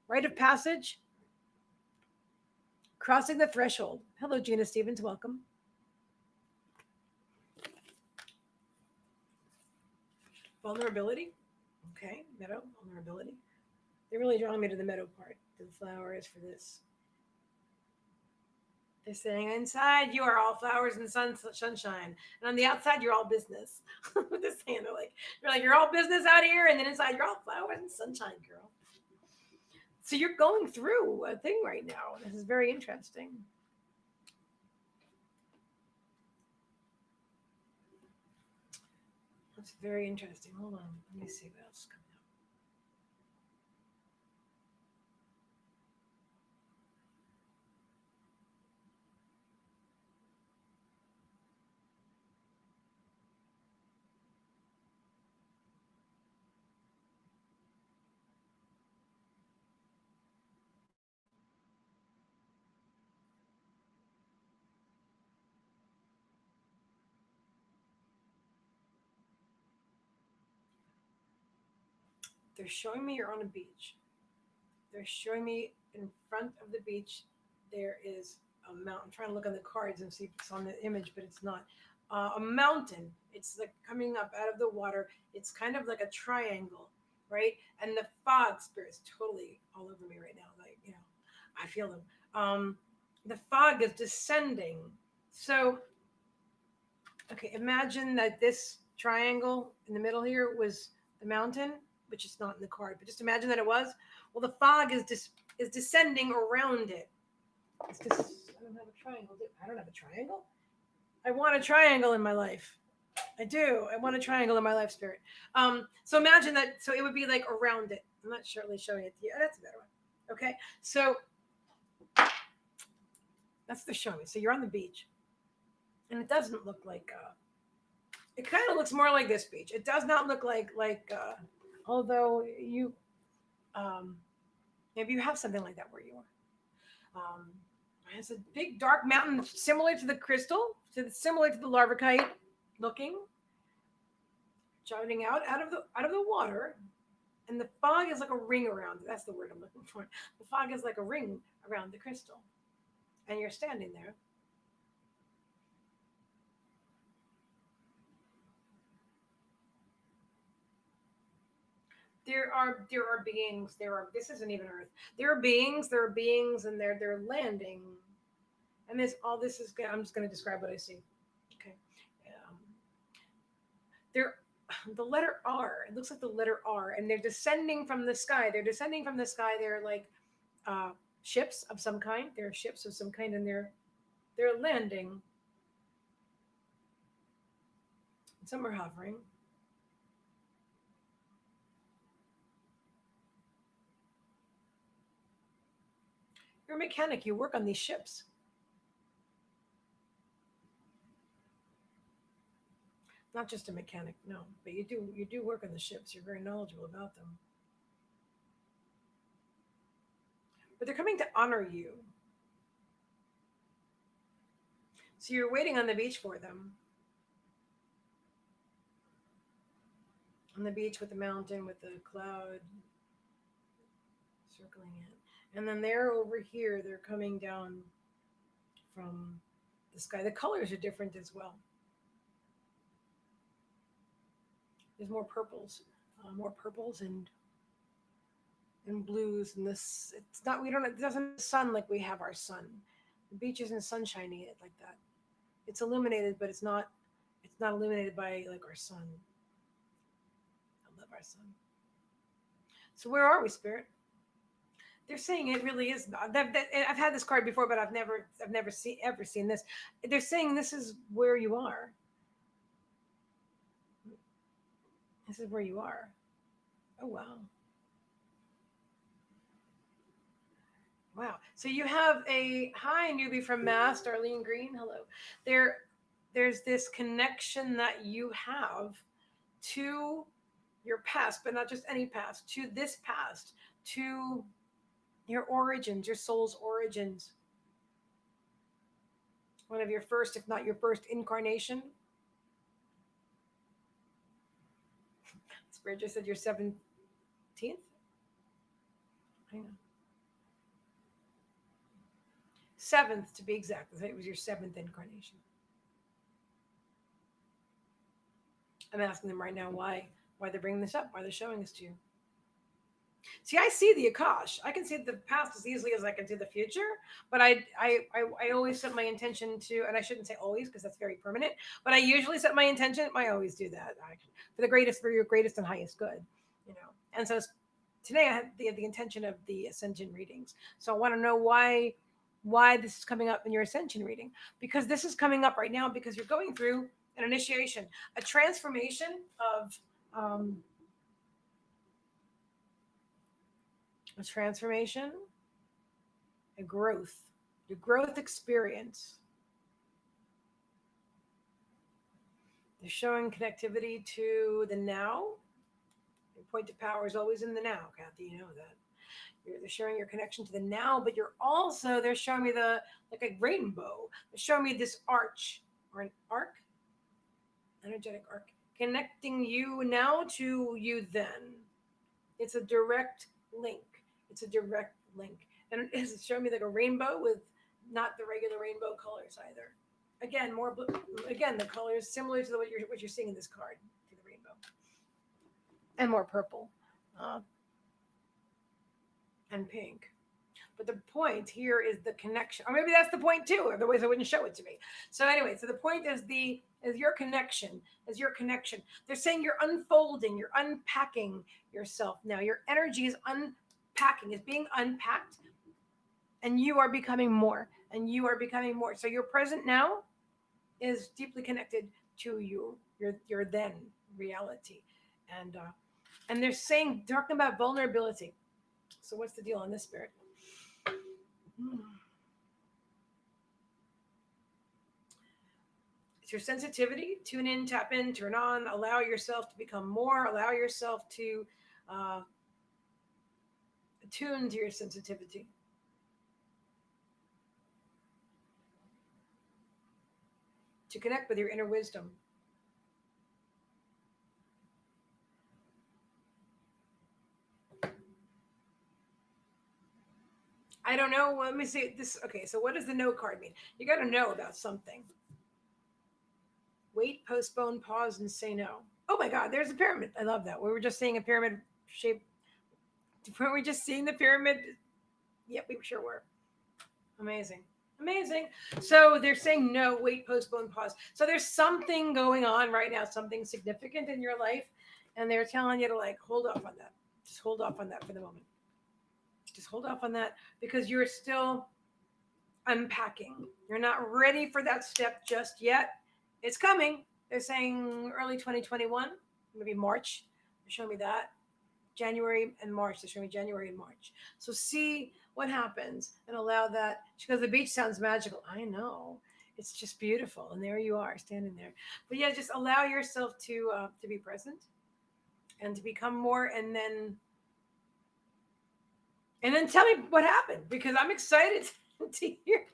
rite of passage, crossing the threshold. Hello, Gina Stevens. Welcome. Vulnerability. Okay, meadow, vulnerability. They're really drawing me to the meadow part. The flowers for this. They're saying inside you are all flowers and sunshine, and on the outside you're all business. With this hand, you're all business out here, and then inside you're all flowers and sunshine, girl. So you're going through a thing right now. This is very interesting. That's very interesting. Hold on, let me see what else is coming up. They're showing me you're on a beach. They're showing me in front of the beach there is a mountain. I'm trying to look on the cards and see if it's on the image, but it's not. A mountain. It's like coming up out of the water. It's kind of like a triangle, right? And the fog spirit is totally all over me right now. Like, I feel them. The fog is descending. So, okay, imagine that this triangle in the middle here was the mountain, which is not in the card, but just imagine that it was. Well, the fog is descending around it. It's just, I don't have a triangle. I don't have a triangle. I want a triangle in my life. I do. I want a triangle in my life, spirit. So imagine that. So it would be like around it. I'm not surely showing it to you. That's a better one. Okay. So that's the showing. So you're on the beach, and it doesn't look like. It kind of looks more like this beach. It does not look like although you, maybe you have something like that where you are. It's a big dark mountain similar to the crystal, similar to the larvicite looking, jutting out of the water, and the fog is like a ring around it. That's the word I'm looking for. The fog is like a ring around the crystal, and you're standing there. There are beings. This isn't even Earth. There are beings, and they're landing. And this is. I'm just going to describe what I see. Okay. Um, they're the letter R. It looks like the letter R, and they're descending from the sky. They're like ships of some kind. They're ships of some kind, and they're landing. Some are hovering. You're a mechanic. You work on these ships. Not just a mechanic, no, but you do work on the ships. You're very knowledgeable about them. But they're coming to honor you. So you're waiting on the beach for them. On the beach with the mountain, with the cloud circling it. And then they're over here, they're coming down from the sky. The colors are different as well. There's more purples and blues. And this, it's not, we don't, it doesn't have sun like we have our sun. The beach isn't sunshiny like that. It's illuminated, but it's not illuminated by like our sun. I love our sun. So where are we, Spirit? They're saying it really is not. I've had this card before, but I've never seen this. They're saying this is where you are. This is where you are. Oh wow. Wow. So you have a hi newbie from Mass, Darlene Green. Hello. There, there's this connection that you have to your past, but not just any past, to this past, to your origins, your soul's origins. One of your first, if not your first incarnation. Spirit just said your 17th. I know. Seventh to be exact. It was your seventh incarnation. I'm asking them right now why they're bringing this up, why they're showing this to you. See, I see the Akash. I can see the past as easily as I can see the future, but I always set my intention to, and I shouldn't say always because that's very permanent, but I usually set my intention. I always do that for the greatest, for your greatest and highest good, you know. And so today I had the intention of the Ascension readings. So I want to know why this is coming up in your Ascension reading, because this is coming up right now because you're going through an initiation, a transformation of a transformation, a growth, your growth experience. They're showing connectivity to the now. Your point of power is always in the now, Kathy. You know that. They're showing your connection to the now, but they're showing me like a rainbow. They're showing me this arch or an arc, energetic arc, connecting you now to you then. It's a direct link. It's a direct link. And it's showing me like a rainbow with not the regular rainbow colors either. Again, more blue. Again, the colors similar to what you're seeing in this card for the rainbow. And more purple. And pink. But the point here is the connection. Or maybe that's the point too. Otherwise, they wouldn't show it to me. So anyway, so the point is your connection. Is your connection. They're saying you're unfolding, you're unpacking yourself now. Your energy is unpacking, is being unpacked, and you are becoming more. And you are becoming more. So your present now is deeply connected to your then reality. And they're talking about vulnerability. So what's the deal on this, Spirit? It's your sensitivity. Tune in, tap in, turn on, allow yourself to become more, allow yourself to attune to your sensitivity. To connect with your inner wisdom. I don't know. Let me see this. Okay, so what does the no card mean? You got to know about something. Wait, postpone, pause, and say no. Oh my God, there's a pyramid. I love that. We were just seeing a pyramid shape. Weren't we just seeing the pyramid? Yep, we sure were. Amazing. Amazing. So they're saying no, wait, postpone, pause. So there's something going on right now, something significant in your life, and they're telling you to like hold off on that. Just hold off on that for the moment. Just hold off on that because you're still unpacking. You're not ready for that step just yet. It's coming. They're saying early 2021, maybe March. They're showing me that. January and March. They're showing me January and March. So see what happens and allow that. Because the beach sounds magical. I know. It's just beautiful. And there you are standing there. But yeah, just allow yourself to be present and to become more, and then tell me what happened, because I'm excited to hear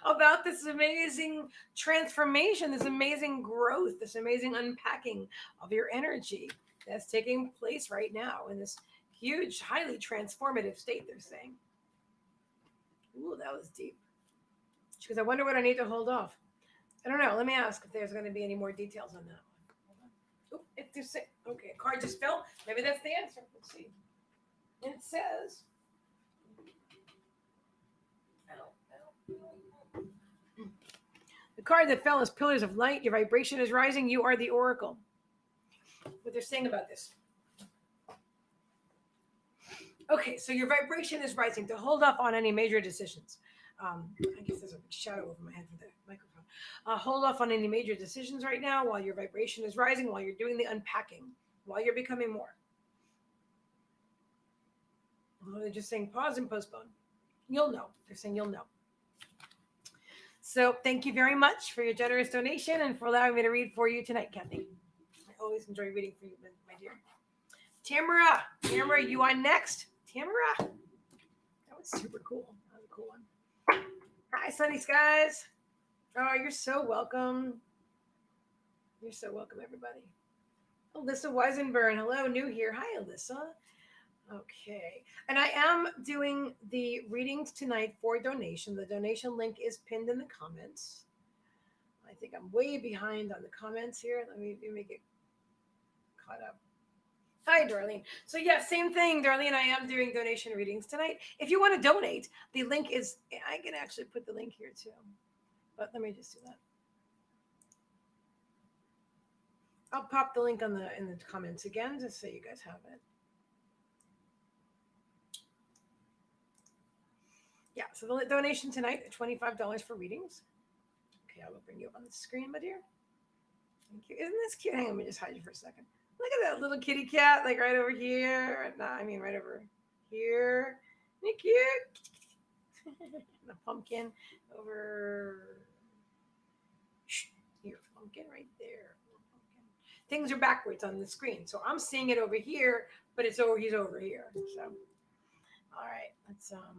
about this amazing transformation, this amazing growth, this amazing unpacking of your energy. that's taking place right now in this huge, highly transformative state, they're saying. Ooh, that was deep. Because I wonder what I need to hold off. I don't know. Let me ask if there's going to be any more details on that one. Hold on. Oh, it just said, okay, a card just fell. Maybe that's the answer. Let's see. And it says, the card that fell is Pillars of Light. Your vibration is rising. You are the oracle. What they're saying about this. Okay, so your vibration is rising. To hold off on any major decisions. I guess there's a shadow over my head for the microphone. Hold off on any major decisions right now while your vibration is rising, while you're doing the unpacking, while you're becoming more. Well, they're just saying pause and postpone. You'll know. They're saying you'll know. So thank you very much for your generous donation and for allowing me to read for you tonight, Kathy. I always enjoy reading for you, my dear. Tamara, you on next? Tamara. That was super cool. That was a cool one. Hi, Sunny Skies. Oh, you're so welcome. You're so welcome, everybody. Alyssa Weisenburn. Hello, new here. Hi, Alyssa. Okay. And I am doing the readings tonight for donation. The donation link is pinned in the comments. I think I'm way behind on the comments here. Let me make it caught up. Hi, Darlene. So yeah, same thing, Darlene. I am doing donation readings tonight. If you want to donate, the link is, I can actually put the link here too. But let me just do that. I'll pop the link in the comments again, just so you guys have it. Yeah, so the donation tonight, $25 for readings. Okay, I will bring you up on the screen, my dear. Thank you. Isn't this cute? Hang on, let me just hide you for a second. Look at that little kitty cat, like right over here. No, I mean right over here. Isn't it cute? The pumpkin over here. Pumpkin right there. Pumpkin. Things are backwards on the screen, so I'm seeing it over here, but he's over here. So, all right, let's pop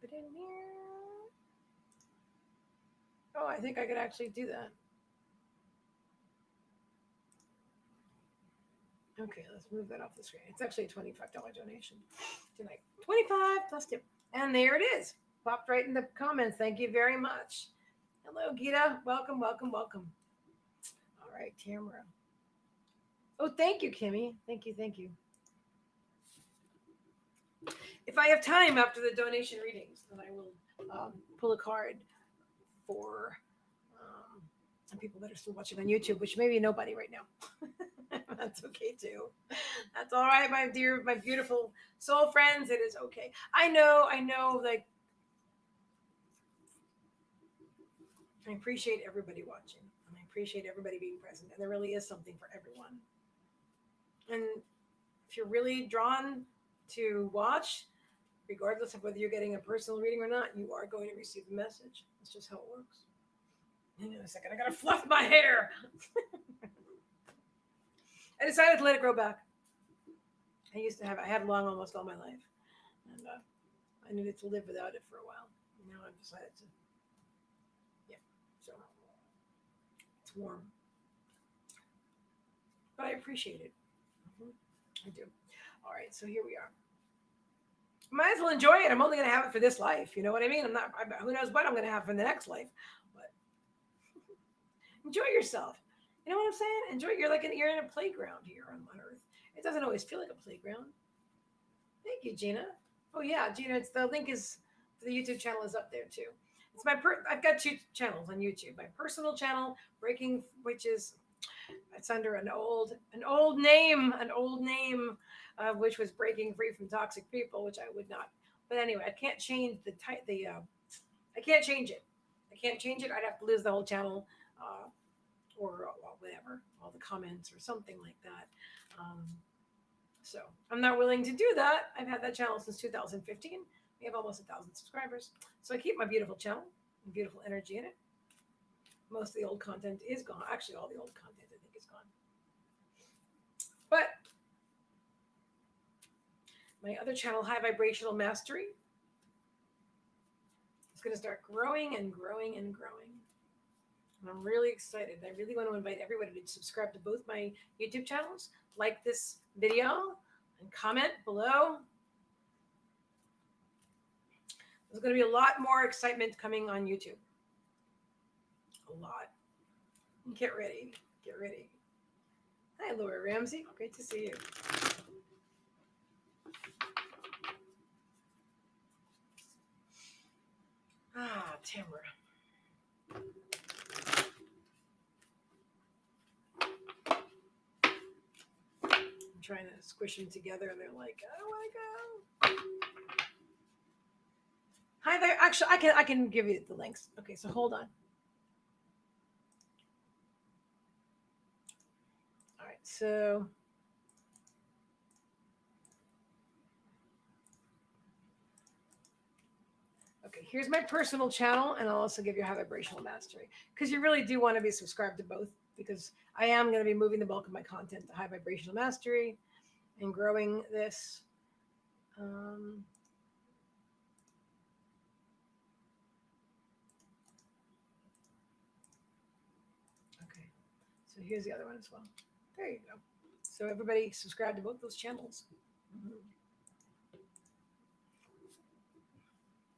it in here. Oh, I think I could actually do that. Okay, let's move that off the screen. It's actually a $25 donation tonight. 25 plus tip. And there it is. Popped right in the comments. Thank you very much. Hello, Gita. Welcome, welcome, welcome. All right, Tamara. Oh, thank you, Kimmy. Thank you, thank you. If I have time after the donation readings, then I will pull a card for some people that are still watching on YouTube, which maybe nobody right now. That's okay too. That's all right, my dear, my beautiful soul friends. It is okay. I know, like, I appreciate everybody watching. And I appreciate everybody being present. And there really is something for everyone. And if you're really drawn to watch, regardless of whether you're getting a personal reading or not, you are going to receive a message. That's just how it works. Hang on a second. I got to fluff my hair. I decided to let it grow back. I had long almost all my life. And I needed to live without it for a while. Now I've decided to, yeah, so it's warm. But I appreciate it. I do. All right, so here we are. Might as well enjoy it. I'm only going to have it for this life. You know what I mean? Who knows what I'm going to have for the next life. But enjoy yourself. You know what I'm saying? Enjoy. You're in a playground here on Earth. It doesn't always feel like a playground. Thank you, Gina. Oh yeah, Gina. The link is the YouTube channel is up there too. It's I've got 2 channels on YouTube. My personal channel, Breaking Witches. It's under an old name, which was Breaking Free from Toxic People, which I would not. But anyway, I can't change I can't change it. I'd have to lose the whole channel. Or whatever, all the comments or something like that. So I'm not willing to do that. I've had that channel since 2015. We have almost 1,000 subscribers. So I keep my beautiful channel and beautiful energy in it. Most of the old content is gone. Actually, all the old content I think is gone. But my other channel, High Vibrational Mastery, is going to start growing and growing and growing. I'm really excited. I really want to invite everybody to subscribe to both my YouTube channels, like this video, and comment below. There's going to be a lot more excitement coming on YouTube. A lot. Get ready. Get ready. Hi, Laura Ramsey. Great to see you. Ah, Tamara. I'm trying to squish them together, and they're like, I don't want to go. Hi there. Actually, I can give you the links. Okay, so hold on. All right, so okay, here's my personal channel, and I'll also give you High Vibrational Mastery, because you really do want to be subscribed to both, because I am going to be moving the bulk of my content to High Vibrational Mastery and growing this. Okay, so here's the other one as well. There you go. So everybody subscribe to both those channels. Mm-hmm.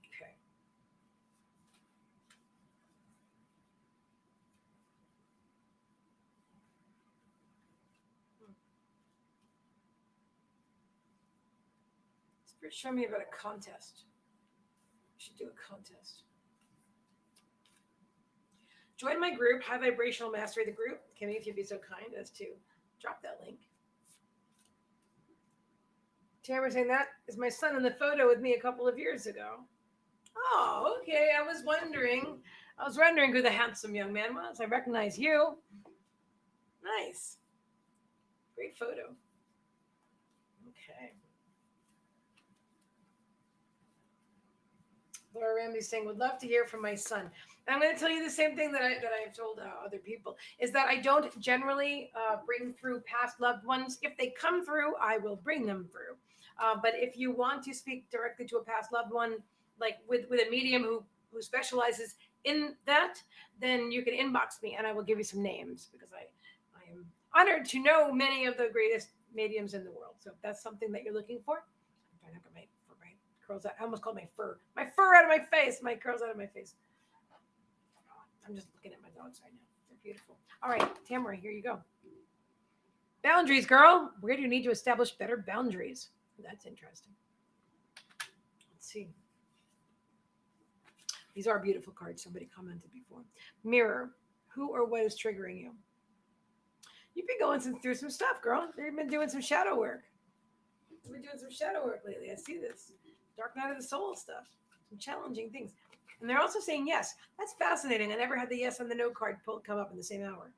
Okay. Spirit, show me about a contest. We should do a contest. Join my group, High Vibrational Mastery, the group. Kimmy, if you'd be so kind as to drop that link. Tamara saying that is my son in the photo with me a couple of years ago. Oh, okay. I was wondering who the handsome young man was. I recognize you. Nice. Great photo. Okay. Laura Ramsey saying, would love to hear from my son. And I'm going to tell you the same thing that I've told other people, is that I don't generally bring through past loved ones. If they come through, I will bring them through. But if you want to speak directly to a past loved one, like with a medium who specializes in that, then you can inbox me and I will give you some names, because I am honored to know many of the greatest mediums in the world. So if that's something that you're looking for, I'm trying to get my curls out. I almost called my fur out of my face. My curls out of my face. I'm just looking at my dogs right now. They're beautiful. All right, Tamara, here you go. Boundaries, girl. Where do you need to establish better boundaries? That's interesting. Let's see. These are beautiful cards. Somebody commented before. Mirror. Who or what is triggering you? You've been going through some stuff, girl. You've been doing some shadow work. You've been doing some shadow work lately. I see this. Dark night of the soul stuff. Some challenging things. And they're also saying yes. That's fascinating. I never had the yes and the no card come up in the same hour.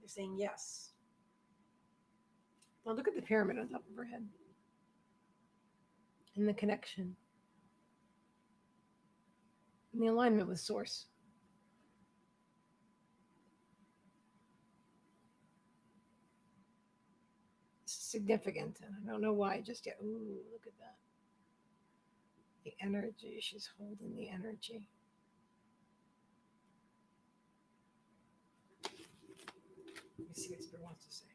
They're saying yes. Well, look at the pyramid on top of her head. And the connection. And the alignment with source. Significant. I don't know why just yet. Ooh, look at that. The energy. She's holding the energy. Let me see what Spirit wants to say.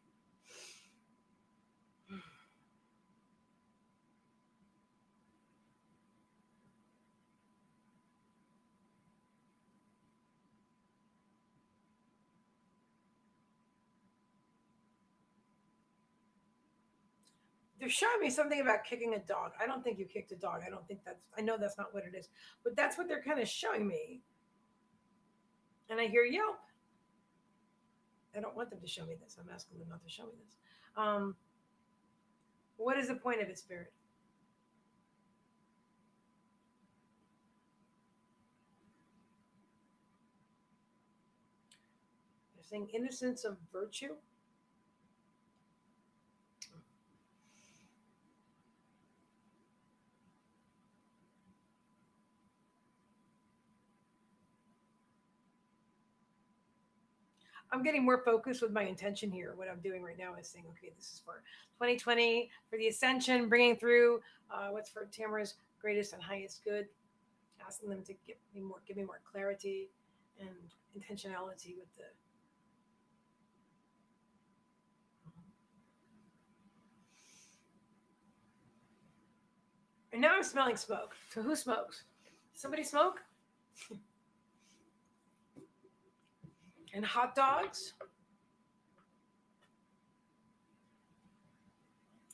They're showing me something about kicking a dog. I don't think you kicked a dog. I know that's not what it is, but that's what they're kind of showing me. And I hear yelp. I don't want them to show me this. I'm asking them not to show me this. What is the point of it, Spirit? They're saying innocence of virtue. I'm getting more focused with my intention here. What I'm doing right now is saying, okay, this is for 2020, for the ascension, bringing through what's for Tamara's greatest and highest good, asking them to give me more clarity and intentionality with the. And now I'm smelling smoke. So who smokes? Somebody smoke? And hot dogs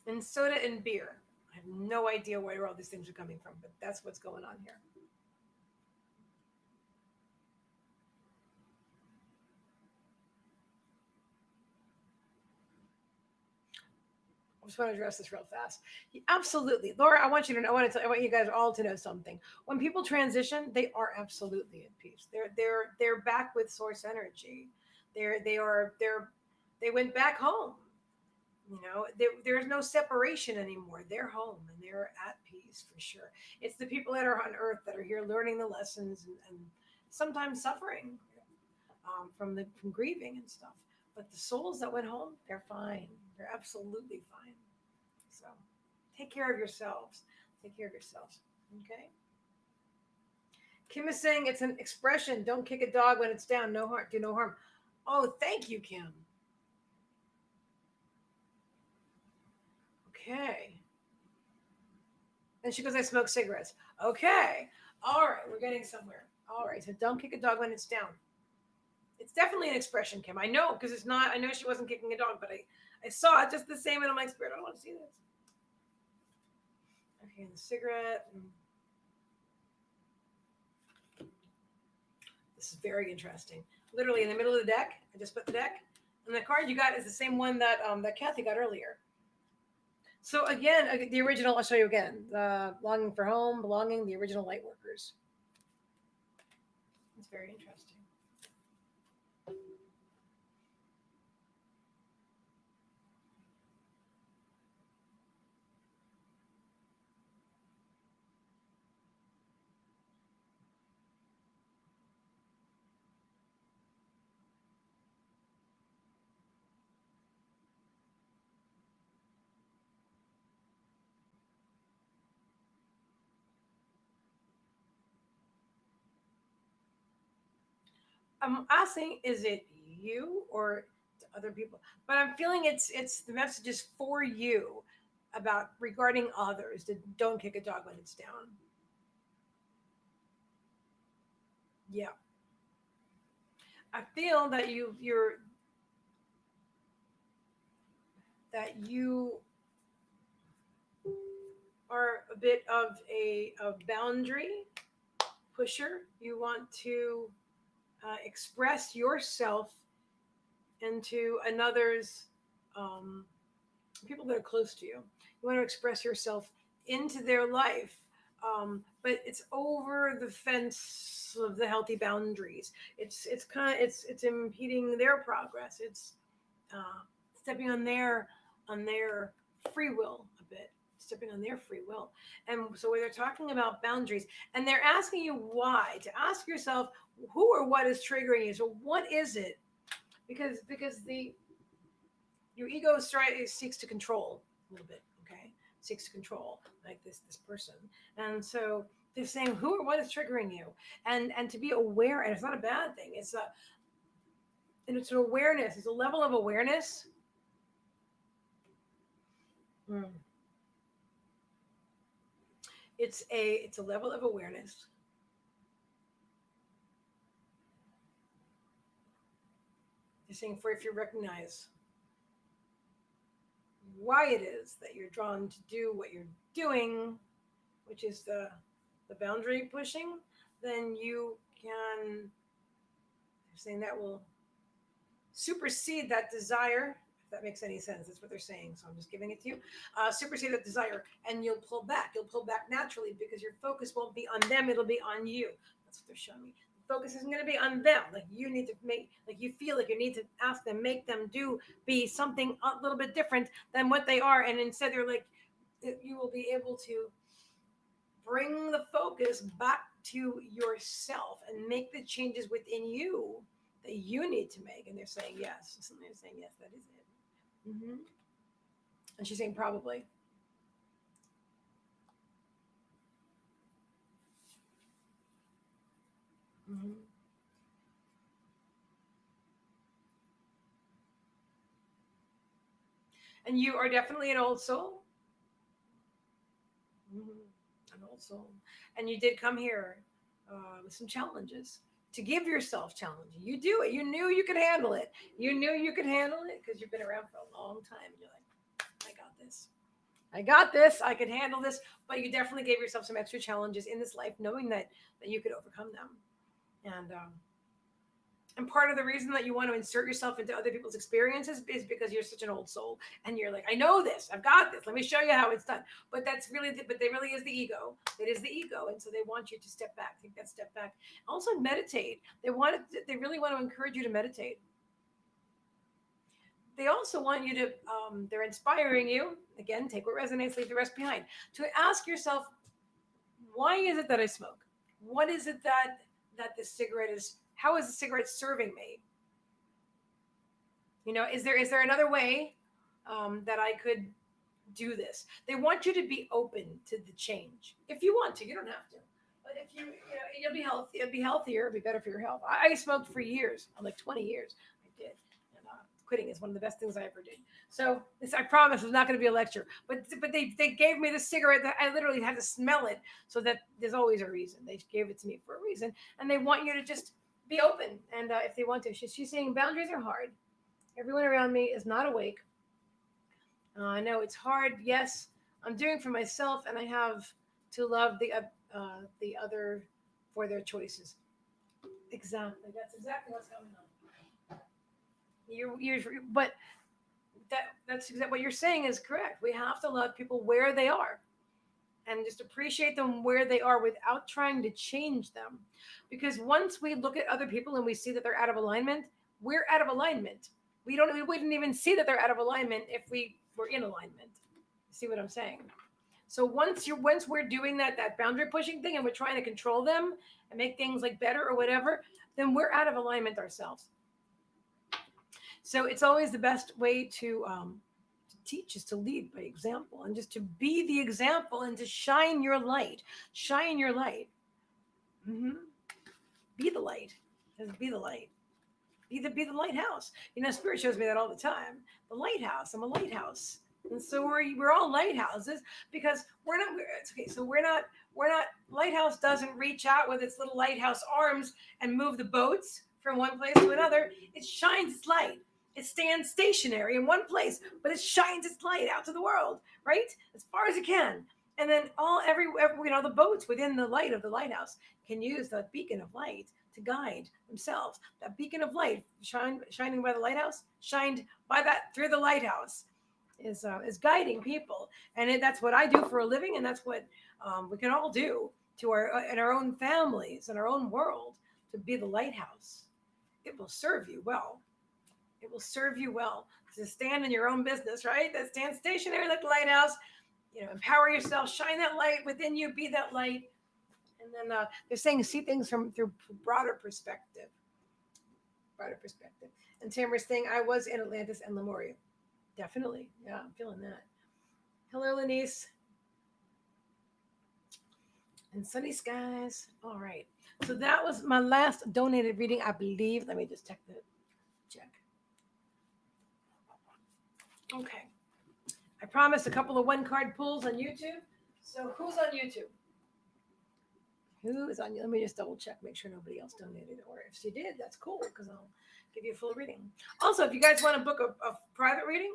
and soda and beer. I have no idea where all these things are coming from, but that's what's going on here. I just want to address this real fast. Absolutely, Laura. I want you to know. I want you guys all to know something. When people transition, they are absolutely at peace. They're back with source energy. They went back home. There's no separation anymore. They're home and they're at peace for sure. It's the people that are on Earth that are here learning the lessons and sometimes suffering from grieving and stuff. But the souls that went home, they're fine. They're absolutely fine. So take care of yourselves. Take care of yourselves. Okay. Kim is saying it's an expression. Don't kick a dog when it's down. No harm. Do no harm. Oh, thank you, Kim. Okay. And she goes, I smoke cigarettes. Okay. All right. We're getting somewhere. All right. So don't kick a dog when it's down. It's definitely an expression, Kim. I know because it's not. I know she wasn't kicking a dog, but I saw it just the same, and I'm like, Spirit, I don't want to see this. Okay, and the cigarette. This is very interesting. Literally in the middle of the deck, I just put the deck, and the card you got is the same one that that Kathy got earlier. So again, the original. I'll show you again. The longing for home, belonging. The original light workers. It's very interesting. I'm asking, is it you or to other people? But I'm feeling it's the message is for you about regarding others. That don't kick a dog when it's down. Yeah, I feel that you are a bit of a boundary pusher. You want to express yourself into another's people that are close to you. You want to express yourself into their life, but it's over the fence of the healthy boundaries. It's impeding their progress. It's stepping on their free will a bit. Stepping on their free will. And so when they're talking about boundaries and they're asking you why, to ask yourself who or what is triggering you. So what is it? Because the your ego seeks to control a little bit, okay? Seeks to control like this person. And so they're saying who or what is triggering you. And to be aware, and it's not a bad thing. It's an awareness, it's a level of awareness. Mm. It's a level of awareness. You're saying for if you recognize why it is that you're drawn to do what you're doing, which is the boundary pushing, then you can. They're saying that will supersede that desire. If that makes any sense, that's what they're saying. So I'm just giving it to you. Supersede that desire, and you'll pull back. You'll pull back naturally because your focus won't be on them; it'll be on you. That's what they're showing me. Focus isn't going to be on them. Like you need to make, like you feel like you need to ask them, make them be something a little bit different than what they are, and instead they're like, you will be able to bring the focus back to yourself and make the changes within you that you need to make. And they're saying yes. Something they're saying yes, that is it. Mm-hmm. And she's saying probably. Mm-hmm. And you are definitely an old soul. Mhm. An old soul. And you did come here with some challenges to give yourself challenges. You do it. You knew you could handle it. You knew you could handle it because you've been around for a long time. And you're like, I got this. I got this. I could handle this. But you definitely gave yourself some extra challenges in this life, knowing that you could overcome them. And part of the reason that you want to insert yourself into other people's experiences is because you're such an old soul and you're like, I know this, I've got this, let me show you how it's done. But they really is the ego. It is the ego. And so they want you to step back, take that step back. Also meditate. They really want to encourage you to meditate. They also want you to, they're inspiring you, again, take what resonates, leave the rest behind, to ask yourself, why is it that I smoke? What is it that this cigarette is, how is the cigarette serving me? Is there another way that I could do this? They want you to be open to the change. If you want to, you don't have to. But if you'll be healthy. It'll be healthier. It'll be better for your health. I smoked for years, like 20 years. I did. And quitting is one of the best things I ever did. So I promise it's not going to be a lecture. But they gave me the cigarette that I literally had to smell it. So that there's always a reason. They gave it to me for a reason, and they want you to just be open. And if they want to, she's saying boundaries are hard. Everyone around me is not awake. I know it's hard. Yes, I'm doing for myself, and I have to love the other for their choices. Exactly. That's exactly what's going on. But that's exactly what you're saying is correct. We have to love people where they are, and just appreciate them where they are without trying to change them. Because once we look at other people and we see that they're out of alignment, we're out of alignment. We wouldn't even see that they're out of alignment if we were in alignment. See what I'm saying? So once we're doing that boundary pushing thing and we're trying to control them and make things like better or whatever, then we're out of alignment ourselves. So it's always the best way to teach is to lead by example, and just to be the example and to shine your light. Shine your light. hmm Be the light. Just be the light. Be the lighthouse. Spirit shows me that all the time. The lighthouse. I'm a lighthouse. And so we're all lighthouses because it's okay. So we're not lighthouse doesn't reach out with its little lighthouse arms and move the boats from one place to another. It shines its light. It stands stationary in one place, but it shines its light out to the world, right? As far as it can. And then the boats within the light of the lighthouse can use that beacon of light to guide themselves. That beacon of light shining by the lighthouse, shined by that through the lighthouse, is guiding people, and that's what I do for a living, and that's what we can all do to our own families and our own world, to be the lighthouse. It will serve you well. It will serve you well to stand in your own business, right? That stand stationary like the lighthouse. Empower yourself, shine that light within you, be that light, and then they're saying see things through broader perspective. Broader perspective. And Tamara's saying I was in Atlantis and Lemuria. Definitely. Yeah, I'm feeling that. Hello, Lenise. And sunny skies. All right. So that was my last donated reading, I believe. Let me just check. Okay. I promised a couple of one card pulls on YouTube. So who's on YouTube? Who is on? Let me just double check, make sure nobody else donated. Or if she did, that's cool because I'll give you a full reading. Also, if you guys want to book a private reading,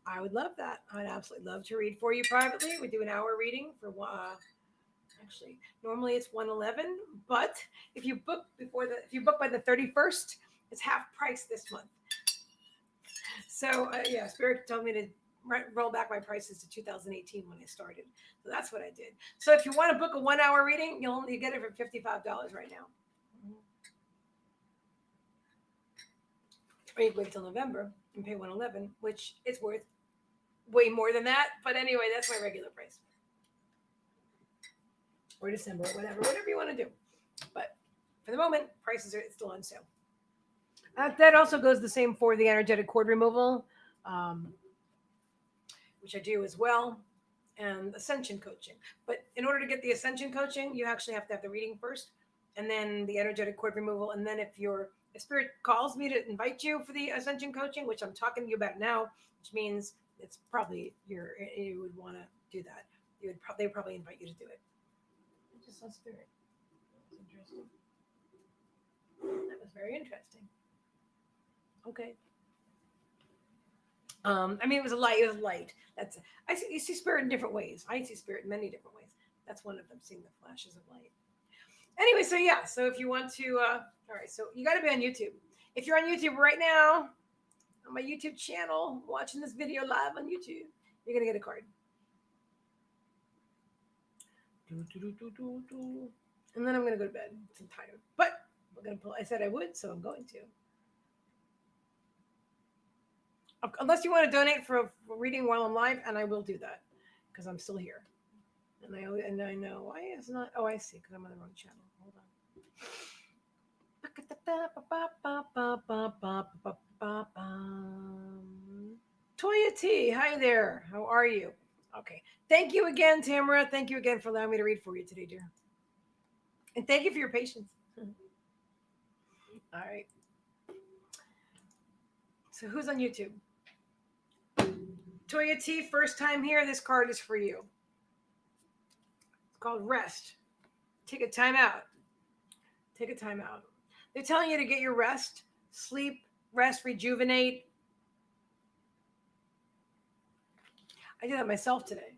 I would love that. I'd absolutely love to read for you privately. We do an hour reading for actually normally it's 111, but if you book by the 31st, it's half price this month. So yeah, Spirit told me to roll back my prices to 2018 when I started. So that's what I did. So if you want to book a 1 hour reading, you'll only get it for $55 right now. Or you wait till November and pay 111, which is worth way more than that. But anyway, that's my regular price. Or December, or whatever you want to do. But for the moment, prices are still on sale. That also goes the same for the energetic cord removal, which I do as well, and ascension coaching. But in order to get the ascension coaching, you actually have to have the reading first, and then the energetic cord removal. And then if Spirit calls me to invite you for the ascension coaching, which I'm talking to you about now, which means it's probably you would want to do that. They would probably invite you to do it. I just saw spirit. That was interesting. That was very interesting. Okay. I mean, it was a light. It was light. That's I see. You see spirit in different ways. I see spirit in many different ways. That's one of them. Seeing the flashes of light. Anyway, so yeah. So if you want to, all right. So you got to be on YouTube. If you're on YouTube right now, on my YouTube channel, watching this video live on YouTube, you're gonna get a card. And then I'm gonna go to bed. I'm tired, but we're gonna pull. I said I would, so I'm going to. Unless you want to donate for reading while I'm live, and I will do that because I'm still here. And I know why it's not. Oh, I see, because I'm on the wrong channel. Hold on. Toya T, hi there. How are you? Okay. Thank you again, Tamara. Thank you again for allowing me to read for you today, dear. And thank you for your patience. All right. So who's on YouTube? Toya T, first time here. This card is for you. It's called Rest. Take a time out. Take a time out. They're telling you to get your rest, sleep, rest, rejuvenate. I did that myself today.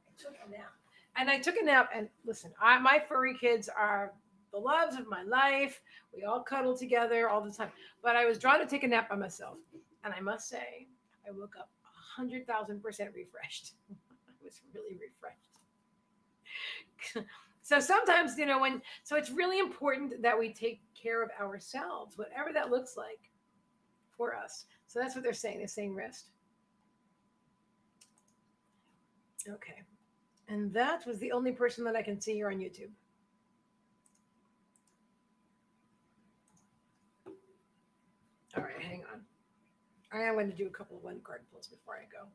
I took a nap. And I took a nap. And listen, my furry kids are the loves of my life. We all cuddle together all the time. But I was drawn to take a nap by myself. And I must say, I woke up 100,000% refreshed. I was really refreshed. So sometimes, so it's really important that we take care of ourselves, whatever that looks like for us. So that's what they're saying. They're saying rest. Okay. And that was the only person that I can see here on YouTube. All right, hang on. I am going to do a couple of one card pulls before I go.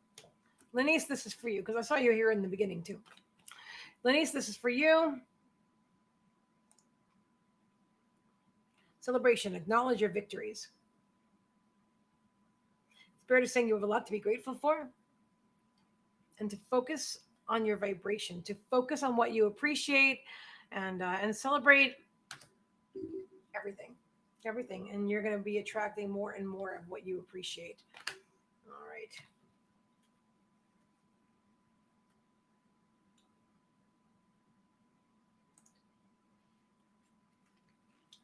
Lenice, this is for you because I saw you here in the beginning too. Lenice, this is for you. Celebration. Acknowledge your victories. Spirit is saying you have a lot to be grateful for and to focus on your vibration, to focus on what you appreciate and celebrate everything. And you're going to be attracting more and more of what you appreciate. All right.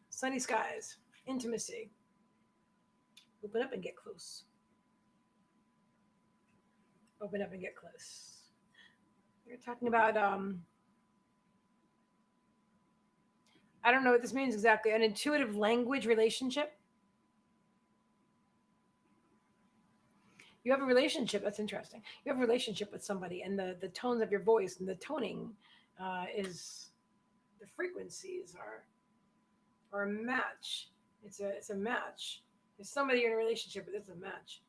Sunny skies, intimacy. Open up and get close. Open up and get close. You're talking about, I don't know what this means exactly, an intuitive language relationship. You have a relationship. That's interesting. You have a relationship with somebody, and the tones of your voice and the toning is the frequencies are a match. It's a match. There's somebody you're in a relationship with. It's a match.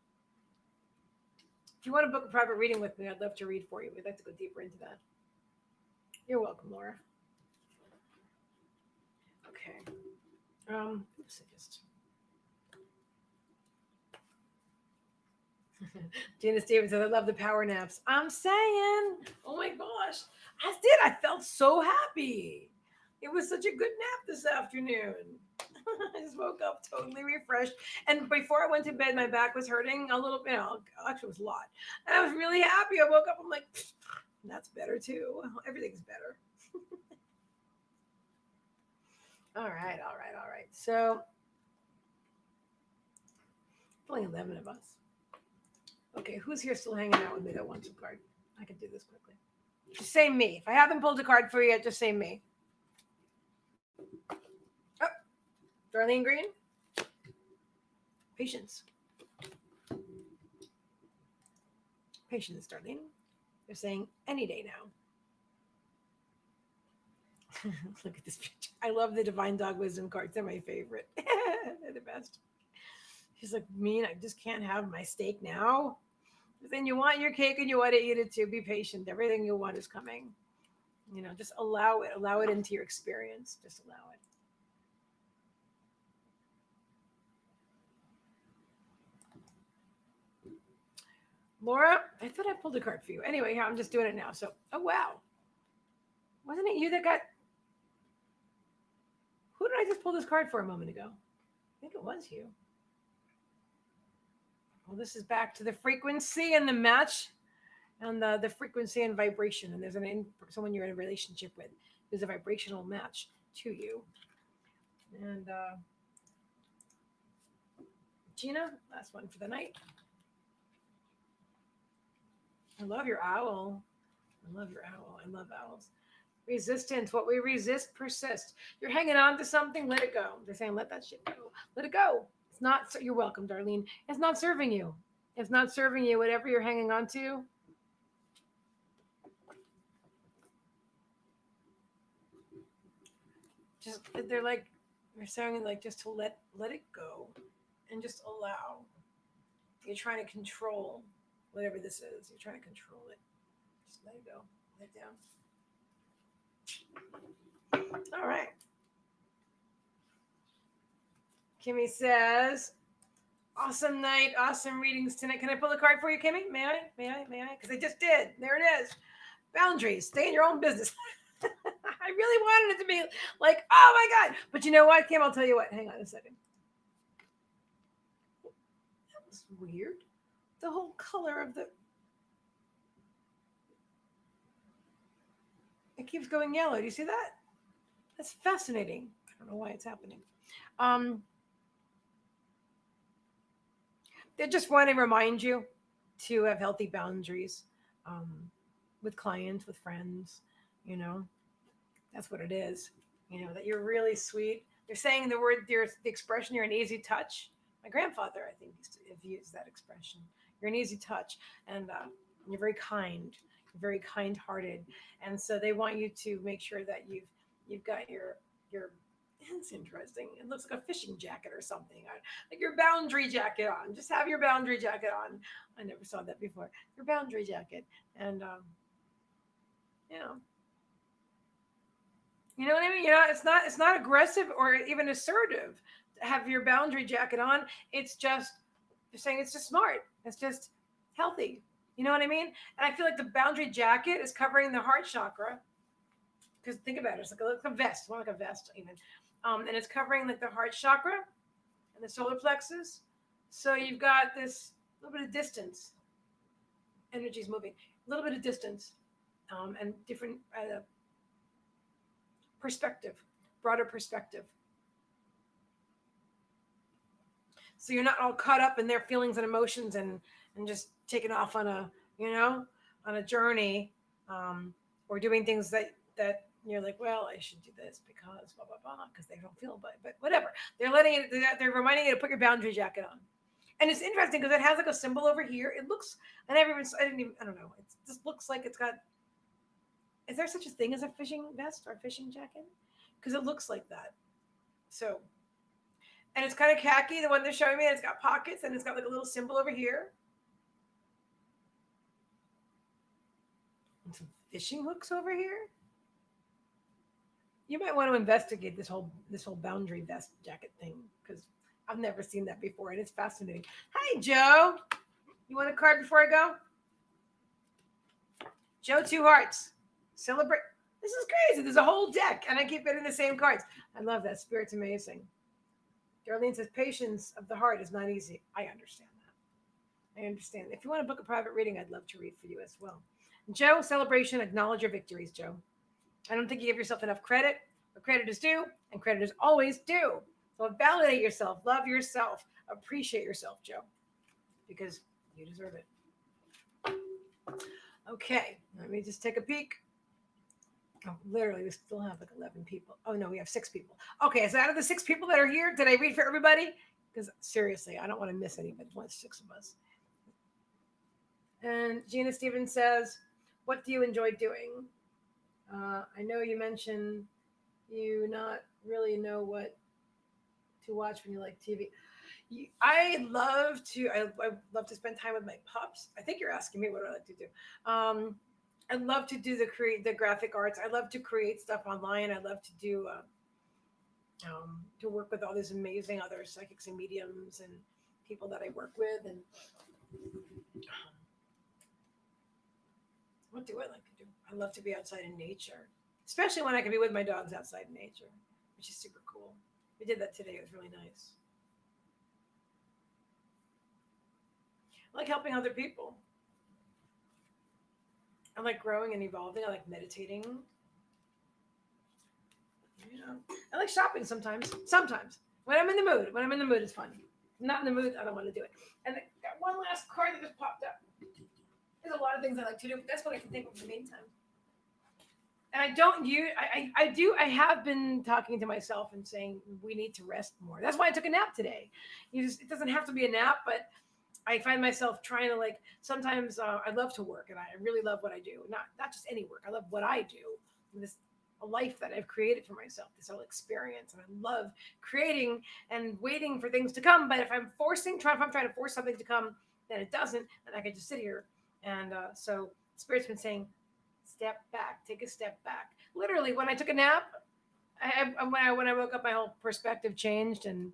If you want to book a private reading with me, I'd love to read for you. We'd like to go deeper into that. You're welcome, Laura. Okay. Janice David says, I love the power naps. I'm saying, oh my gosh, I felt so happy. It was such a good nap this afternoon. I just woke up totally refreshed. And before I went to bed, my back was hurting a little bit. Actually, it was a lot. And I was really happy. I woke up. I'm like, that's better too. Everything's better. All right. So, only 11 of us. Okay, who's here still hanging out with me that wants a card? I can do this quickly. Just say me. If I haven't pulled a card for you yet, just say me. Oh, Darlene Green. Patience. Patience, Darlene. They're saying any day now. Look at this picture. I love the Divine Dog Wisdom cards. They're my favorite. They're the best. She's like, mean, I just can't have my steak now. But then you want your cake and you want to eat it too. Be patient. Everything you want is coming. Just allow it. Allow it into your experience. Just allow it. Laura, I thought I pulled a card for you. Anyway, here, I'm just doing it now. So, oh, wow. Wasn't it you that got... Who did I just pull this card for a moment ago? I think it was you. Well, this is back to the frequency and the match and the frequency and vibration. And there's someone you're in a relationship with. There's a vibrational match to you. And Gina, last one for the night. I love your owl. I love your owl. I love owls. Resistance. What we resist persists. You're hanging on to something, let it go. They're saying, let that shit go. Let it go. It's not, you're welcome, Darlene. It's not serving you. It's not serving you. Whatever you're hanging on to. Just, they're saying like just to let it go and just allow. You're trying to control whatever this is. You're trying to control it. Just let it go. Let it down. All right. Kimmy says, awesome night, awesome readings tonight. Can I pull a card for you, Kimmy? May I? Because I just did. There it is. Boundaries. Stay in your own business. I really wanted it to be like, oh my God. But you know what, Kim? I'll tell you what. Hang on a second. That was weird. The whole color of the... It keeps going yellow. Do you see that? That's fascinating. I don't know why it's happening. They just want to remind you to have healthy boundaries with clients, with friends. You know, that's what it is. You know, that you're really sweet. They're saying the expression, you're an easy touch. My grandfather, I think, used to have used that expression. You're an easy touch, and you're very kind. You're very kind-hearted, and so they want you to make sure that you've got your. It's interesting. It looks like a fishing jacket or something. Like your boundary jacket on. Just have your boundary jacket on. I never saw that before. Your boundary jacket, and you know what I mean. You know, it's not aggressive or even assertive to have your boundary jacket on. It's just you're saying it's just smart. It's just healthy. You know what I mean? And I feel like the boundary jacket is covering the heart chakra. Because think about it, it's like a vest, more like a vest even. And it's covering like the heart chakra and the solar plexus. So you've got this little bit of distance. Energy's moving. A little bit of distance and different perspective, broader perspective. So you're not all caught up in their feelings and emotions and just taking off on a journey or doing things that you're like, well, I should do this because blah, blah, blah, because they don't feel, but whatever. They're reminding you to put your boundary jacket on. And it's interesting because it has like a symbol over here. It looks, I don't know. It just looks like it's got, is there such a thing as a fishing vest or a fishing jacket? Because it looks like that. So, and it's kind of khaki, the one they're showing me, and it's got pockets and it's got like a little symbol over here. And some fishing hooks over here. You might want to investigate this whole boundary vest jacket thing because I've never seen that before and it's fascinating. Hi, Joe. You want a card before I go? Joe, 2 hearts. Celebrate. This is crazy. There's a whole deck and I keep getting the same cards. I love that. Spirit's amazing. Darlene says patience of the heart is not easy. I understand that. I understand. If you want to book a private reading, I'd love to read for you as well. Joe, celebration. Acknowledge your victories, Joe. I don't think you give yourself enough credit. But credit is due, and credit is always due. So validate yourself, love yourself, appreciate yourself, Joe, because you deserve it. Okay, let me just take a peek. Oh, literally, we still have like 11 people. Oh, no, we have 6 people. Okay, so out of the 6 people that are here, did I read for everybody? Because seriously, I don't want to miss anybody. Once 6 of us. And Gina Stevens says, what do you enjoy doing? I know you mentioned you not really know what to watch when you like TV. I love to spend time with my pups. I think you're asking me what I like to do. I love to do the graphic arts. I love to create stuff online. I love to do to work with all these amazing other psychics and mediums and people that I work with. And What do I like to do? I love to be outside in nature, especially when I can be with my dogs outside in nature, which is super cool. We did that today. It was really nice. I like helping other people. I like growing and evolving. I like meditating. Yeah. I like shopping sometimes. Sometimes. When I'm in the mood. When I'm in the mood, it's fun. I'm not in the mood, I don't want to do it. And that one last card that just popped up. There's a lot of things I like to do, but that's what I can think of in the meantime. And I don't use, I have been talking to myself and saying we need to rest more. That's why I took a nap today. It doesn't have to be a nap, but I find myself trying to like, sometimes I love to work and I really love what I do. Not just any work. I love what I do. This a life that I've created for myself, this whole experience. And I love creating and waiting for things to come. But if I'm trying to force something to come, then it doesn't, and I can just sit here. And so Spirit's been saying, step back, take a step back. Literally, when I took a nap, when I woke up, my whole perspective changed and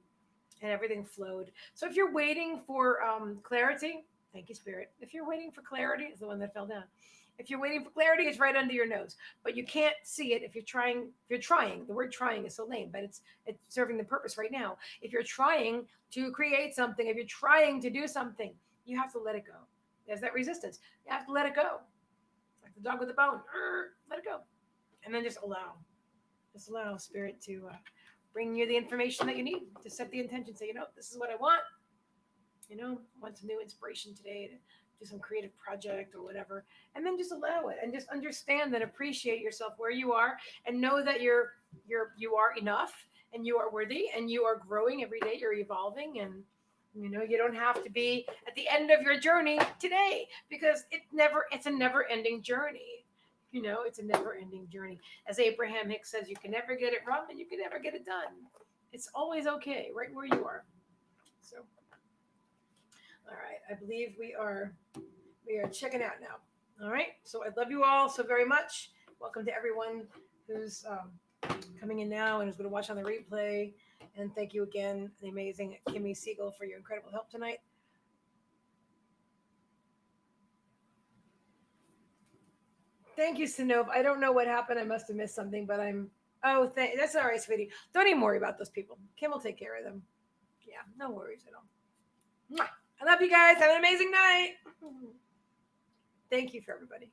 everything flowed. So if you're waiting for clarity, thank you, Spirit. If you're waiting for clarity, it's the one that fell down. If you're waiting for clarity, it's right under your nose, but you can't see it if you're trying. If you're trying, the word "trying" is so lame, but it's serving the purpose right now. If you're trying to create something, if you're trying to do something, you have to let it go. There's that resistance. You have to let it go, like the dog with the bone. Let it go, and then just allow. Just allow Spirit to bring you the information that you need to set the intention. Say, this is what I want. I want some new inspiration today to do some creative project or whatever, and then just allow it and just understand and appreciate yourself where you are and know that you are enough and you are worthy and you are growing every day. You're evolving, and you don't have to be at the end of your journey today, because it's a never ending journey. It's a never ending journey. As Abraham Hicks says, you can never get it wrong and you can never get it done. It's always okay right where you are. So all right, I believe we are checking out now. All right, so I love you all so very much. Welcome to everyone who's coming in now and who's going to watch on the replay. And thank you again, the amazing Kimmy Siegel, for your incredible help tonight. Thank you, Sanope. I don't know what happened. I must have missed something, but that's all right, sweetie. Don't even worry about those people. Kim will take care of them. Yeah, no worries at all. Mwah. I love you guys. Have an amazing night. Thank you for everybody.